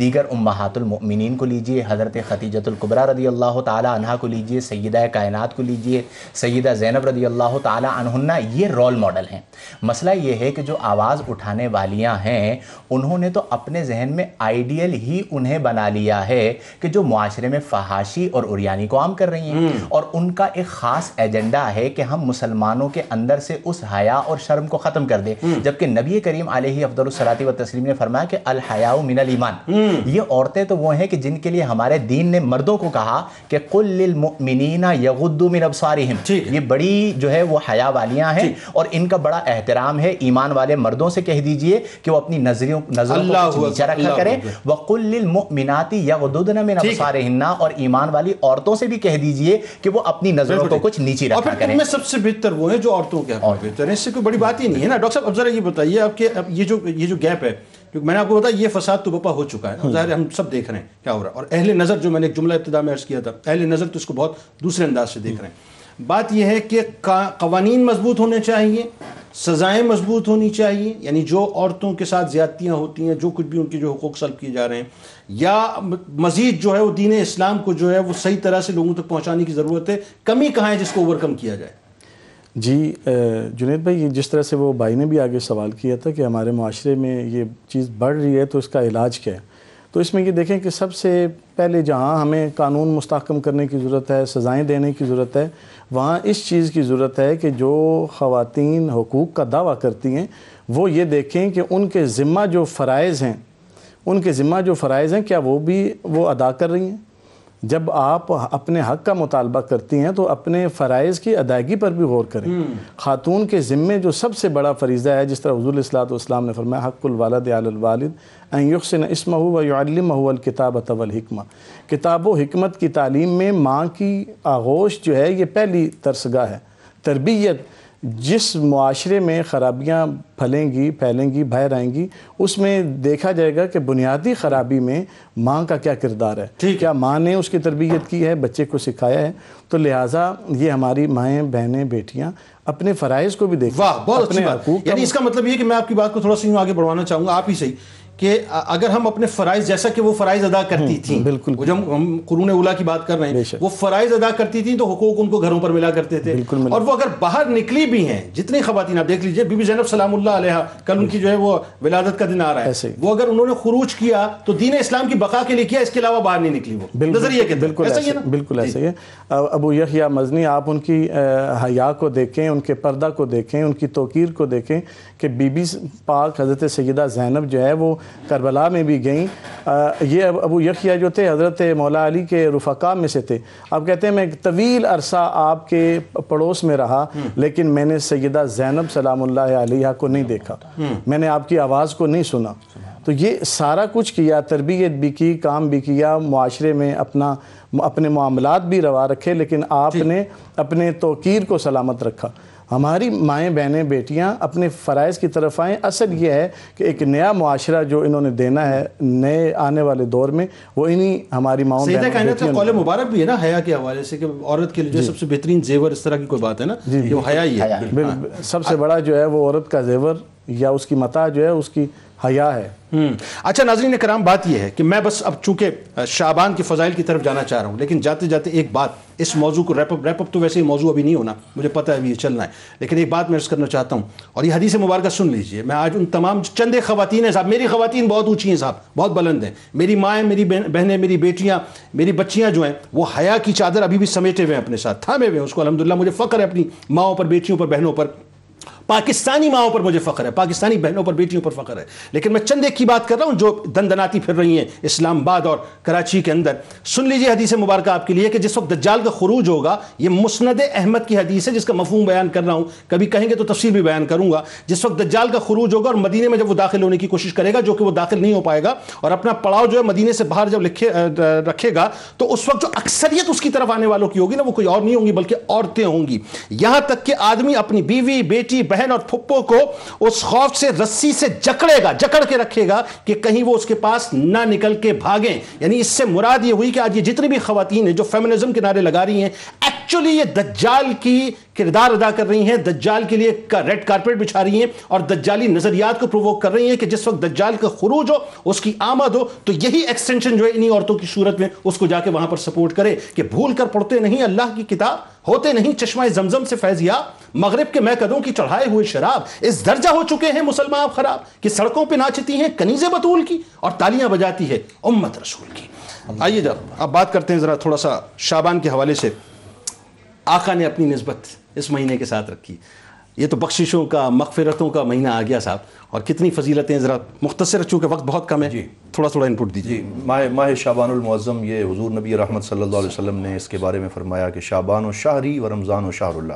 دیگر امہات المؤمنین کو لیجئے، حضرت خدیجہ الکبریٰ رضی اللہ تعالی عنہ کو لیجئے، سیدہ کائنات کو لیجئے، سیدہ زینب رضی اللہ تعالی عنہن، یہ رول ماڈل ہیں۔ مسئلہ یہ ہے کہ جو آواز اٹھانے والیاں ہیں انہوں نے تو اپنے ذہن میں آئیڈیل ہی انہیں بنا لیا ہے کہ جو معاشرے میں فحاشی اور عریانی کو عام کر رہی ہیں، اور ان کا ایک خاص ایجنڈا ہے کہ ہم مسلمانوں کے اندر سے اس حیا اور شرم کو ختم کر دیں، جبکہ نبی کریم علیہ افضل الصلاۃ والتسلیم نے فرمایا کہ الحیاء من الایمان۔ یہ عورتیں تو وہ ہیں کہ جن کے لیے ہمارے دین نے مردوں کو کہا کہ قل للمؤمنین یغضوا من ابصارہم، یہ بڑی جو ہے وہ حیا والیاں ہیں اور ان کا بڑا احترام ہے۔ ایمان والے مردوں سے کہہ دیجئے کہ وہ اپنی نظروں کو نیچے رکھا کریں، وقل للمؤمنات یغضضن من ابصارہن، اور ایمان والی عورتوں سے بھی کہہ دیجئے کہ وہ اپنی نظروں کو کچھ نیچے رکھا کریں۔ اور ان میں سب سے بہتر وہ ہیں جو عورتوں کے حق میں بہتر ہیں، اس سے کوئی بڑی بات ہی نہیں ہے نا۔ ڈاکٹر صاحب اب ذرا یہ بتائیے آپ کے یہ جو گیپ ہے، کیونکہ میں نے آپ کو بتایا یہ فساد تو بپا ہو چکا ہے، ظاہر ہے ہم سب دیکھ رہے ہیں کیا ہو رہا ہے، اور اہل نظر جو میں نے ایک جملہ ابتدا میں عرض کیا تھا، اہل نظر تو اس کو بہت دوسرے انداز سے دیکھ رہے ہیں۔ بات یہ ہے کہ قوانین مضبوط ہونے چاہیے، سزائیں مضبوط ہونی چاہیے، یعنی جو عورتوں کے ساتھ زیادتیاں ہوتی ہیں، جو کچھ بھی ان کے جو حقوق سلب کیے جا رہے ہیں، یا مزید جو ہے وہ دین اسلام کو جو ہے وہ صحیح طرح سے لوگوں تک پہنچانے کی ضرورت ہے، کمی کہاں ہے جس کو اوور کم کیا جائے؟ جی جنید بھائی، جس طرح سے وہ بھائی نے بھی آگے سوال کیا تھا کہ ہمارے معاشرے میں یہ چیز بڑھ رہی ہے تو اس کا علاج کیا ہے، تو اس میں یہ دیکھیں کہ سب سے پہلے جہاں ہمیں قانون مستحکم کرنے کی ضرورت ہے، سزائیں دینے کی ضرورت ہے، وہاں اس چیز کی ضرورت ہے کہ جو خواتین حقوق کا دعویٰ کرتی ہیں وہ یہ دیکھیں کہ ان کے ذمہ جو فرائض ہیں کیا وہ ادا کر رہی ہیں۔ جب آپ اپنے حق کا مطالبہ کرتی ہیں تو اپنے فرائض کی ادائیگی پر بھی غور کریں۔ خاتون کے ذمے جو سب سے بڑا فریضہ ہے، جس طرح حضور صلی اللہ علیہ وسلم نے فرمایا حق الوالد علی الوالد ان یحسن اسمہ ویعلمہ الکتابۃ والحکمہ، کتاب و حکمت کی تعلیم میں ماں کی آغوش جو ہے یہ پہلی درسگاہ ہے۔ تربیت جس معاشرے میں خرابیاں پھیلیں گی باہر آئیں گی، اس میں دیکھا جائے گا کہ بنیادی خرابی میں ماں کا کیا کردار ہے، کیا ماں نے اس کی تربیت کی ہے، بچے کو سکھایا ہے۔ تو لہٰذا یہ ہماری مائیں بہنیں بیٹیاں اپنے فرائض کو بھی دیکھیں۔ واہ، بہت اچھی بات۔ یعنی اس کا مطلب یہ کہ میں آپ کی بات کو تھوڑا سا یوں آگے بڑھوانا چاہوں گا، آپ ہی صحیح، کہ اگر ہم اپنے فرائض، جیسا کہ وہ فرائض ادا کرتی تھیں، بالکل، جب ہم قرون اولیٰ کی بات کر رہے ہیں، وہ فرائض ادا کرتی تھیں تو حقوق ان کو گھروں پر ملا کرتے تھے، اور وہ اگر باہر نکلی بھی ہیں، جتنی خواتین آپ دیکھ لیجئے، بی بی زینب سلام اللہ علیہ، کل ان کی جو ہے وہ ولادت کا دن آ رہا ہے، وہ اگر انہوں نے خروج کیا تو دین اسلام کی بقا کے لیے کیا، اس کے علاوہ باہر نہیں نکلی، وہ نظریہ کے بالکل ایسا ہی ہے۔ ابو یحییٰ مزنی، آپ ان کی حیا کو دیکھیں، ان کے پردہ کو دیکھیں، ان کی توقیر کو دیکھیں کہ بی بی پاک حضرت سیدہ زینب جو ہے وہ کربلا میں بھی گئیں۔ یہ ابو یحییٰ جو تھے حضرت مولا علی کے رفقا میں سے تھے۔ آپ کہتے ہیں میں طویل عرصہ آپ کے پڑوس میں رہا، لیکن میں نے سیدہ زینب سلام اللہ علیہا کو نہیں دیکھا، میں نے آپ کی آواز کو نہیں سنا۔ تو یہ سارا کچھ کیا، تربیت بھی کی، کام بھی کیا، معاشرے میں اپنے معاملات بھی روا رکھے، لیکن آپ نے اپنے توقیر کو سلامت رکھا۔ ہماری مائیں بہنیں بیٹیاں اپنے فرائض کی طرف آئیں۔ اصل یہ ہے کہ ایک نیا معاشرہ جو انہوں نے دینا ہے نئے آنے والے دور میں، وہ انہی ہماری ماؤں سیدہ کائنات کا قول مبارک بھی ہے نا حیا کے حوالے سے، کہ عورت کے لیے سب سے بہترین زیور، اس طرح کی کوئی بات ہے نا، کہ وہ حیا ہی ہے۔ سب سے بڑا جو ہے وہ عورت کا زیور یا اس کی متاع جو ہے اس کی حیا ہے۔ اچھا ناظرین کرام، بات یہ ہے کہ میں بس اب چونکہ شعبان کے فضائل کی طرف جانا چاہ رہا ہوں، لیکن جاتے جاتے ایک بات، اس موضوع کو ریپ اپ تو ویسے ہی موضوع ابھی نہیں ہونا، مجھے پتہ ہے ابھی یہ چلنا ہے، لیکن ایک بات میں عرض کرنا چاہتا ہوں، اور یہ حدیث مبارکہ سن لیجئے۔ میں آج ان تمام چند خواتین ہیں صاحب، میری خواتین بہت اونچی ہیں صاحب، بہت بلند ہیں، میری مائیں، میری بہنیں، میری بیٹیاں، میری بچیاں جو ہیں وہ حیا کی چادر ابھی بھی سمیٹے ہوئے ہیں اپنے ساتھ، تھامے ہوئے ہیں اس کو۔ الحمدللہ مجھے فخر ہے اپنی ماؤں پر، بیٹیوں پر، بہنوں پر، پاکستانی ماؤں پر مجھے فخر ہے، پاکستانی بہنوں پر، بیٹیوں پر فخر ہے۔ لیکن میں چند ایک کی بات کر رہا ہوں جو دندناتی پھر رہی ہیں اسلام آباد اور کراچی کے اندر۔ سن لیجئے حدیث مبارکہ آپ کے لیے کہ جس وقت دجال کا خروج ہوگا، یہ مسند احمد کی حدیث ہے جس کا مفہوم بیان کر رہا ہوں، کبھی کہیں گے تو تفصیل بھی بیان کروں گا۔ جس وقت دجال کا خروج ہوگا اور مدینے میں جب وہ داخل ہونے کی کوشش کرے گا، جو کہ وہ داخل نہیں ہو پائے گا، اور اپنا پڑاؤ جو ہے مدینے سے باہر جب رکھے گا، تو اس وقت جو اکثریت اس کی طرف آنے والوں کی ہوگی نا، وہ کوئی اور نہیں ہوں گی بلکہ عورتیں ہوں گی۔ یہاں تک کہ آدمی اپنی بیوی، بیٹی، بہن اور پھپھو کو اس خوف سے رسی سے جکڑ کے رکھے گا کہ کہیں وہ اس کے پاس نہ نکل کے بھاگیں۔ یعنی اس سے مراد یہ ہوئی کہ آج یہ جتنی بھی خواتین ہیں جو فیمنزم کے نعرے لگا رہی ہیں، ایکچولی یہ دجال کی کردار ادا کر رہی ہیں، دجال کے لیے ریڈ کارپیٹ بچھا رہی ہیں، اور دجالی نظریات کو پرووک کر رہی ہیں کہ جس وقت دجال کا خروج ہو، اس کی آمد ہو، تو یہی ایکسٹینشن جو ہے انہی عورتوں کی صورت میں اس کو جا کے وہاں پر سپورٹ کرے کہ بھول کر پڑھتے نہیں اللہ کی کتاب، ہوتے نہیں چشمہ زمزم سے فیض یاب، مغرب کے میکدوں کی چڑھائے ہوئے شراب، اس درجہ ہو چکے ہیں مسلمان خراب کہ سڑکوں پہ ناچتی ہیں کنیزیں بطول کی اور تالیاں بجاتی ہے امت رسول کی۔ آئیے جب اب بات کرتے ہیں ذرا تھوڑا سا شعبان کے حوالے سے۔ آقا نے اپنی نسبت اس مہینے کے ساتھ رکھی، یہ تو بخششوں کا، مغفرتوں کا مہینہ آ گیا صاحب، اور کتنی فضیلتیں، ذرا مختصر چونکہ وقت بہت کم ہے، تھوڑا انپٹ دیجیے۔ ماہ شعبان المعظم، یہ حضور نبی رحمت صلی اللہ علیہ وسلم نے اس کے بارے میں فرمایا کہ شعبان و شہری و رمضان و شہر اللہ،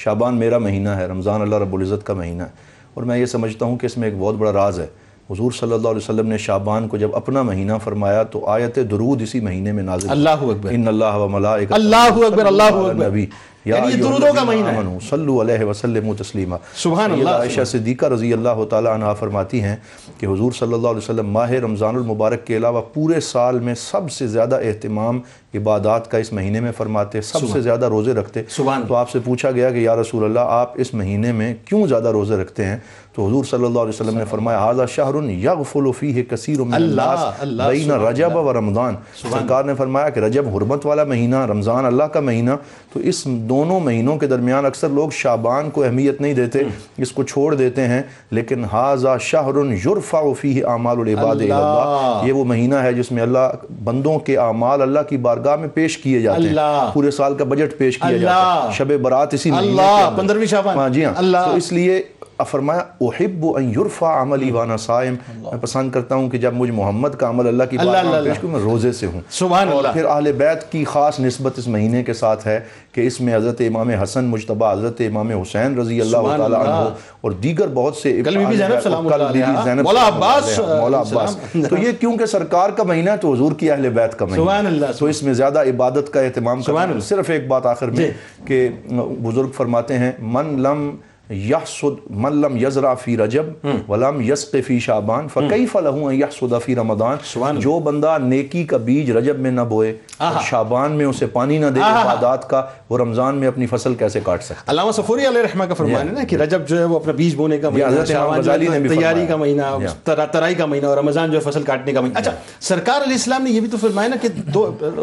شعبان میرا مہینہ ہے، رمضان اللہ رب العزت کا مہینہ ہے۔ اور میں یہ سمجھتا ہوں کہ اس میں ایک بہت بڑا راز ہے۔ حضور صلی اللہ علیہ وسلم نے شعبان کو جب اپنا مہینہ فرمایا تو آیت درود اسی مہینے میں نازل، اللہ اکبر، ان اللہ و ملائکۃہ، اللہ اکبر، اللہ اکبر، نبی یعنی یہ درودوں کا مہینہ ہے، صلو علیہ وسلم تسلیما۔ سبحان اللہ۔ عائشہ صدیقہ رضی اللہ تعالی عنہا فرماتی ہیں کہ حضور صلی اللہ علیہ وسلم ماہ رمضان المبارک کے علاوہ پورے سال میں سب سے زیادہ اہتمام عبادات کا اس مہینے میں فرماتے، سب سے زیادہ روزے رکھتے۔ تو آپ سے پوچھا گیا کہ یا رسول اللہ آپ اس مہینے میں کیوں زیادہ روزے رکھتے ہیں؟ تو حضور صلی اللہ علیہ وسلم نے فرمایا ھذا شہر یغفل فیہ کثیر من الناس بین رجب و رمضان. سرکار نے فرمایا کہ رجب حرمت والا مہینہ، رمضان اللہ کا مہینہ، تو اس دونوں مہینوں کے درمیان اکثر لوگ شعبان کو اہمیت نہیں دیتے، اس کو چھوڑ دیتے ہیں، لیکن ھذا شہر یرفع فیہ اعمال العباد الی اللہ، یہ وہ مہینہ ہے جس میں اللہ بندوں کے اعمال اللہ کی بارگاہ میں پیش کیے جاتے ہیں، پورے سال کا بجٹ پیش کیا جاتا ہے، شب برات اسی مہینے کے 15ویں شعبان. ہاں جی ہاں. تو اس لیے فرمایا احب ان یرفع عملی وانا صائم، میں پسند کرتا ہوں کہ جب مجھ محمد کا عمل اللہ کی بارگاہ میں پیش کروں میں روزے سے ہوں. سبحان اللہ. اور پھر اہل بیت کی خاص نسبت اس مہینے کے ساتھ ہے کہ اس میں حضرت امام حسن مجتبی، حضرت امام حسین رضی اللہ تعالی عنہ اور دیگر بہت سے، کل بی بی زینب سلام اللہ علیہا، مولا عباس. تو یہ کیونکہ سرکار کا مہینہ ہے تو حضور کی اہل بیت کا مہینہ، تو اس میں زیادہ عبادت کا اہتمام کرنا. صرف ایک بات آخر میں کہ بزرگ فرماتے ہیں من لم یزرع فی رجب ولم یسق فی شعبان فکیف لہ ان یحصد فی رمضان. جو بندہ نیکی کا بیج رجب میں نہ بوئے اور شعبان میں اسے پانی نہ دے عبادات کا، وہ رمضان میں اپنی فصل کیسے کاٹ سکتا؟ علامہ صفوری علیہ رحمہ کا فرمان ہے نا کہ رجب جو ہے وہ اپنا بیج بونے کا مہینہ، شعبان تیاری کا مہینہ، ترائی کا مہینہ، اور رمضان جو ہے فصل کاٹنے کا مہینہ. اچھا، سرکار علیہ السلام نے یہ بھی تو فرمایا نا کہ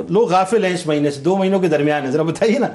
لوگ غافل ہیں اس مہینے سے، 2 مہینوں کے درمیان ہے، ذرا بتائیے نا.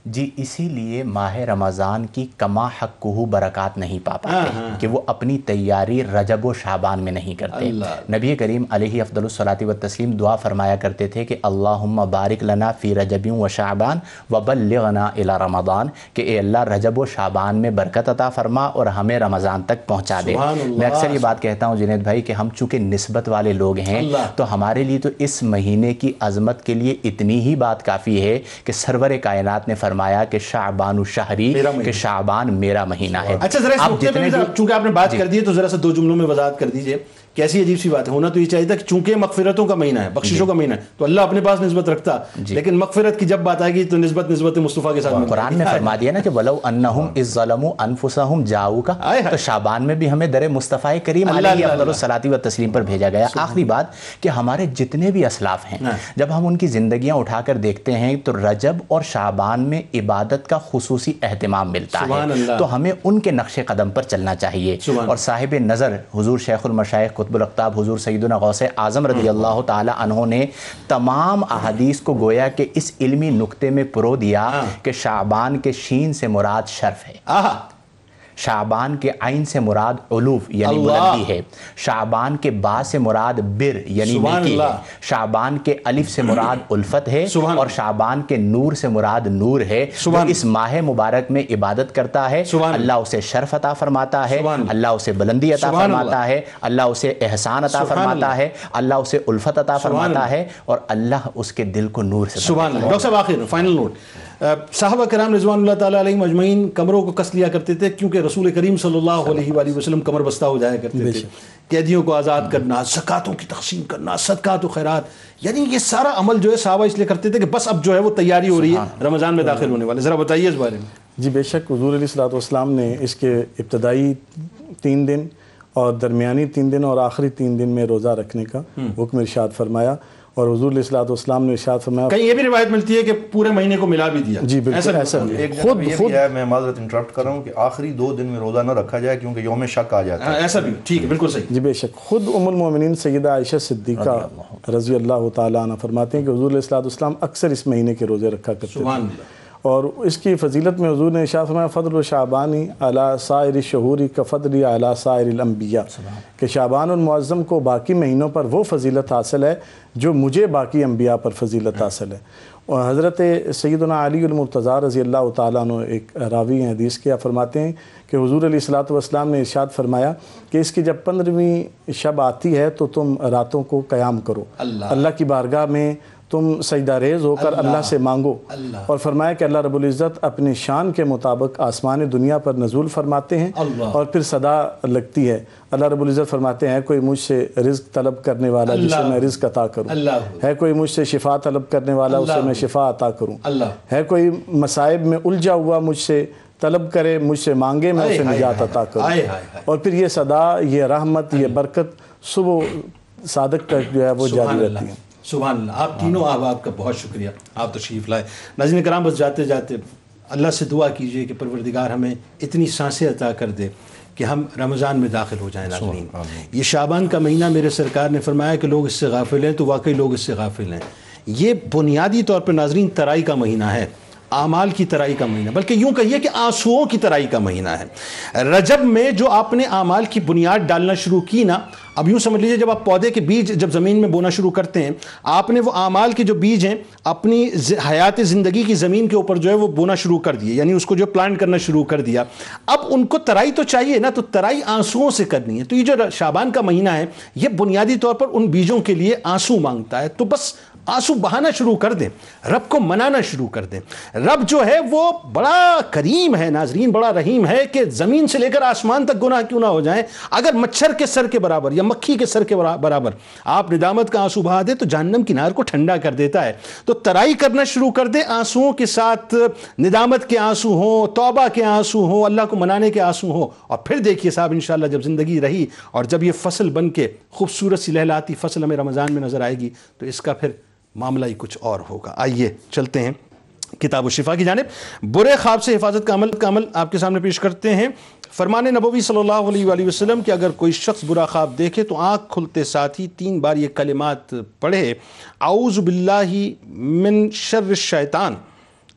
جی اسی لیے ماہ رمضان کی کما حقہ برکات نہیں پا پاتے کہ وہ اپنی تیاری رجب و شعبان میں نہیں کرتے. نبی کریم علیہ افضل الصلاۃ والتسلیم دعا فرمایا کرتے تھے کہ اللہم بارک لنا فی رجب و شعبان وبلغنا الی رمضان، کہ اے اللہ رجب و شعبان میں برکت عطا فرما اور ہمیں رمضان تک پہنچا دے. میں اکثر یہ بات کہتا ہوں جنید بھائی کہ ہم چونکہ نسبت والے لوگ ہیں تو ہمارے لیے تو اس مہینے کی عظمت کے لیے اتنی ہی بات کافی ہے کہ سرور کائنات نے فرمایا کہ شعبان الشہری، کہ شعبان میرا مہینہ ہے. اچھا ذرا اس نقطے پہ چونکہ آپ نے بات کر دی ہے تو ذرا سا 2 جملوں میں وضاحت کر دیجئے. کیسی عجیب سی بات ہے، ہونا تو یہ چاہیے تھا کہ چونکہ مغفرتوں کا مہینہ ہے، بخششوں کا مہینہ ہے، تو اللہ اپنے پاس نسبت رکھتا، لیکن مغفرت کی جب بات آئے گی تو نسبت مصطفیٰ کے ساتھ. قرآن نے فرما دیا نا کہ وَلَوْ أَنَّهُمْ إِذْ ظَلَمُوا أَنفُسَهُمْ جَاءُوكَ، تو شعبان میں بھی ہمیں در مصطفیٰ کریم علیہ افضل الصلاۃ والتسلیم پر بھیجا گیا. آخری بات کہ ہمارے جتنے بھی اسلاف ہیں جب ہم ان کی زندگیاں اٹھا کر دیکھتے ہیں تو رجب اور شعبان میں عبادت کا خصوصی اہتمام ملتا ہے، تو ہمیں ان کے نقش قدم پر چلنا چاہیے. اور صاحب نظر حضور شیخ المشائخ قطب الاقطاب حضور سیدنا غوث اعظم رضی اللہ تعالی عنہ نے تمام احادیث کو گویا کہ اس علمی نقطے میں پرو دیا کہ شعبان کے شین سے مراد شرف ہے، شعبان کے عین سے مراد علوف یعنی بلندی ہے، شعبان کے با سے مراد بر یعنی نیکی ہے، شعبان کے الف سے مراد الفت ہے، اور شعبان کے نور سے مراد نور ہے. جو اس ماہ مبارک میں عبادت کرتا ہے اللہ اسے شرف عطا فرماتا ہے، اللہ اسے بلندی عطا فرماتا ہے، اللہ اسے احسان عطا فرماتا ہے، اللہ اسے الفت عطا فرماتا ہے، اور اللہ اس کے دل کو نور سے. سبحان اللہ. ڈاکٹر صاحب آخر فائنل نوٹ، صحابہ کرام رضوان اللہ تعالیٰ علیہم اجمعین کمروں کو کس لیا کرتے تھے کیونکہ رسول کریم صلی اللہ علیہ وآلہ وسلم کمر بستہ ہو جایا کرتے تھے. قیدیوں کو آزاد کرنا، زکاتوں کی تقسیم کرنا، صدقات و خیرات، یعنی یہ سارا عمل جو ہے صحابہ اس لیے کرتے تھے کہ بس اب جو ہے وہ تیاری ہو رہی ہے رمضان میں داخل ہونے والے. ذرا بتائیے اس بارے میں. جی بے شک حضور علیہ الصلوۃ والسلام نے اس کے ابتدائی 3 دن اور درمیانی 3 دن اور آخری 3 دن میں روزہ رکھنے کا حکم ارشاد فرمایا. اور حضور علیہ الصلوۃ والسلام نے ارشاد فرمایا، کہیں یہ بھی روایت ملتی ہے کہ پورے مہینے کو ملا بھی دیا. جی بالکل ایسا خود ہے. میں معذرت انٹرپٹ کر رہا ہوں کہ آخری 2 دن میں روزہ نہ رکھا جائے کیونکہ یوم شک آ جاتا ہے. ایسا بھی ٹھیک ہے، بالکل صحیح. جی بے شک خود ام المومنین سیدہ عائشہ صدیقہ رضی اللہ تعالیٰ عنہ فرماتے ہیں کہ حضور علیہ الصلوۃ والسلام اکثر اس مہینے کے روزے رکھا کرتے تھے. اور اس کی فضیلت میں حضور نے ارشاد فرمایا فضل شعبانی علی سائر الشہور کفضلی علی سائر الانبیاء، کہ شعبان المعظم کو باقی مہینوں پر وہ فضیلت حاصل ہے جو مجھے باقی انبیاء پر فضیلت حاصل ہے. اور حضرت سیدنا علی المرتضیٰ رضی اللہ تعالیٰ عنہ ایک راوی ہیں حدیث کے، فرماتے ہیں کہ حضور علیہ الصلوۃ والسلام نے ارشاد فرمایا کہ اس کی جب 15ویں شب آتی ہے تو تم راتوں کو قیام کرو، اللہ کی بارگاہ میں تم سجدہ ریز ہو کر اللہ سے مانگو. اور فرمایا کہ اللہ رب العزت اپنی شان کے مطابق آسمان دنیا پر نزول فرماتے ہیں اور پھر صدا لگتی ہے. اللہ رب العزت فرماتے ہیں کوئی مجھ سے رزق طلب کرنے والا جسے میں رزق عطا کروں، ہے کوئی مجھ سے شفا طلب کرنے والا اسے میں شفا عطا کروں، ہے کوئی مصائب میں الجھا ہوا مجھ سے طلب کرے مجھ سے مانگے میں اسے نجات عطا کروں. اور پھر یہ صدا، یہ رحمت، یہ برکت صبح صادق تک جو ہے وہ جاری رہتی ہے. سبحان اللہ. آپ تینوں احباب کا بہت شکریہ، آپ تشریف لائے. ناظرین کرام بس جاتے جاتے اللہ سے دعا کیجئے کہ پروردگار ہمیں اتنی سانسیں عطا کر دے کہ ہم رمضان میں داخل ہو جائیں ناظرین. یہ شعبان کا مہینہ میرے سرکار نے فرمایا کہ لوگ اس سے غافل ہیں، تو واقعی لوگ اس سے غافل ہیں. یہ بنیادی طور پر ناظرین ترائی کا مہینہ ہے، اعمال کی ترائی کا مہینہ، بلکہ یوں کہیے کہ آنسوؤں کی ترائی کا مہینہ ہے. رجب میں جو آپ نے اعمال کی بنیاد ڈالنا شروع کی نا، اب یوں سمجھ لیجئے جب آپ پودے کے بیج جب زمین میں بونا شروع کرتے ہیں، آپ نے وہ اعمال کے جو بیج ہیں اپنی حیات زندگی کی زمین کے اوپر جو ہے وہ بونا شروع کر دیے، یعنی اس کو جو پلانٹ کرنا شروع کر دیا. اب ان کو ترائی تو چاہیے نا، تو ترائی آنسوؤں سے کرنی ہے. تو یہ جو شعبان کا مہینہ ہے یہ بنیادی طور پر ان بیجوں کے لیے آنسو مانگتا ہے. تو بس آنسو بہانا شروع کر دیں، رب کو منانا شروع کر دیں. رب جو ہے وہ بڑا کریم ہے ناظرین، بڑا رحیم ہے کہ زمین سے لے کر آسمان تک گناہ کیوں نہ ہو جائیں، اگر مچھر کے سر کے برابر یا مکھی کے سر کے برابر آپ ندامت کا آنسو بہا دیں تو جہنم کی نار کو ٹھنڈا کر دیتا ہے. تو ترائی کرنا شروع کر دیں، آنسوؤں کے ساتھ ندامت کے آنسو ہوں، توبہ کے آنسو ہوں، اللہ کو منانے کے آنسو ہوں. اور پھر دیکھیے صاحب انشاءاللہ جب زندگی رہی اور جب یہ فصل بن کے خوبصورت سی لہلاتی فصل ہمیں رمضان میں نظر آئے گی تو اس کا پھر معاملہ ہی کچھ اور ہوگا. آئیے چلتے ہیں کتاب الشفا کی جانب. برے خواب سے حفاظت کا عمل آپ کے سامنے پیش کرتے ہیں. فرمان نبوی صلی اللہ علیہ وآلہ وسلم کہ اگر کوئی شخص برا خواب دیکھے تو آنکھ کھلتے ساتھ ہی 3 بار یہ کلمات پڑھے، اعوذ باللہ من شر الشیطان.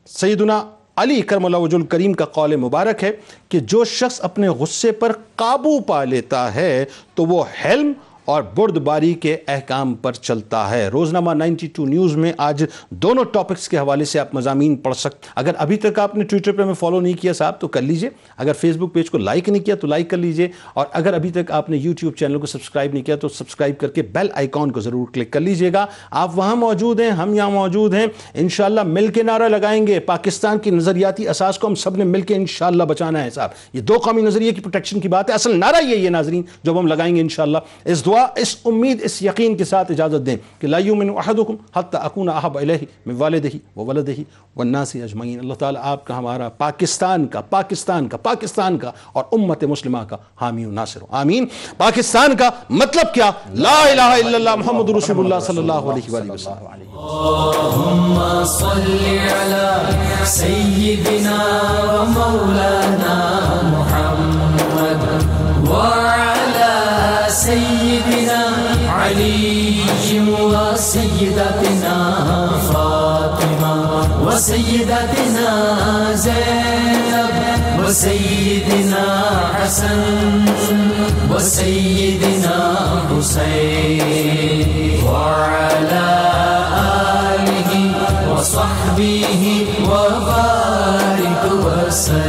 سیدنا علی کرم اللہ وجہ الکریم کا قول مبارک ہے کہ جو شخص اپنے غصے پر قابو پا لیتا ہے تو وہ حلم اور بردباری کے احکام پر چلتا ہے. روزنامہ 92 نیوز میں آج دونوں ٹاپکس کے حوالے سے آپ مضامین پڑھ سکتے. اگر ابھی تک آپ نے ٹویٹر پہ ہمیں فالو نہیں کیا صاحب تو کر لیجئے، اگر فیس بک پیج کو لائک نہیں کیا تو لائک کر لیجئے، اور اگر ابھی تک آپ نے یوٹیوب چینل کو سبسکرائب نہیں کیا تو سبسکرائب کر کے بیل آئیکن کو ضرور کلک کر لیجئے گا. آپ وہاں موجود ہیں، ہم یہاں موجود ہیں، انشاءاللہ مل کے نعرہ لگائیں گے. پاکستان کی نظریاتی اساس کو ہم سب نے مل کے انشاءاللہ بچانا ہے صاحب. یہ 2 قومی نظریے کی پروٹیکشن کی بات ہے، اصل نعرہ یہی ہے ناظرین جو ہم لگائیں گے انشاءاللہ. اس دعا، اس امید، اس یقین کے ساتھ اجازت دیں کہ لا یؤمن احدکم حتی اکون احب الیہ من والدہ وولدہ والناس اجمعین. اللہ تعالیٰ آپ کا، ہمارا، پاکستان کا اور امت مسلمہ کا حامی و ناصر ہو. آمین. پاکستان کا مطلب کیا؟ لا الہ الا اللہ محمد رسول اللہ صلی اللہ علیہ وآلہ وسلم. اللهم صل على سيدنا ومولانا محمد وعلى سيدنا علي وسيدتنا فاطمة وسيدتنا زينب وسيدنا حسن وسيدنا حسين وعلى آله وصحبه وبارك وسلم.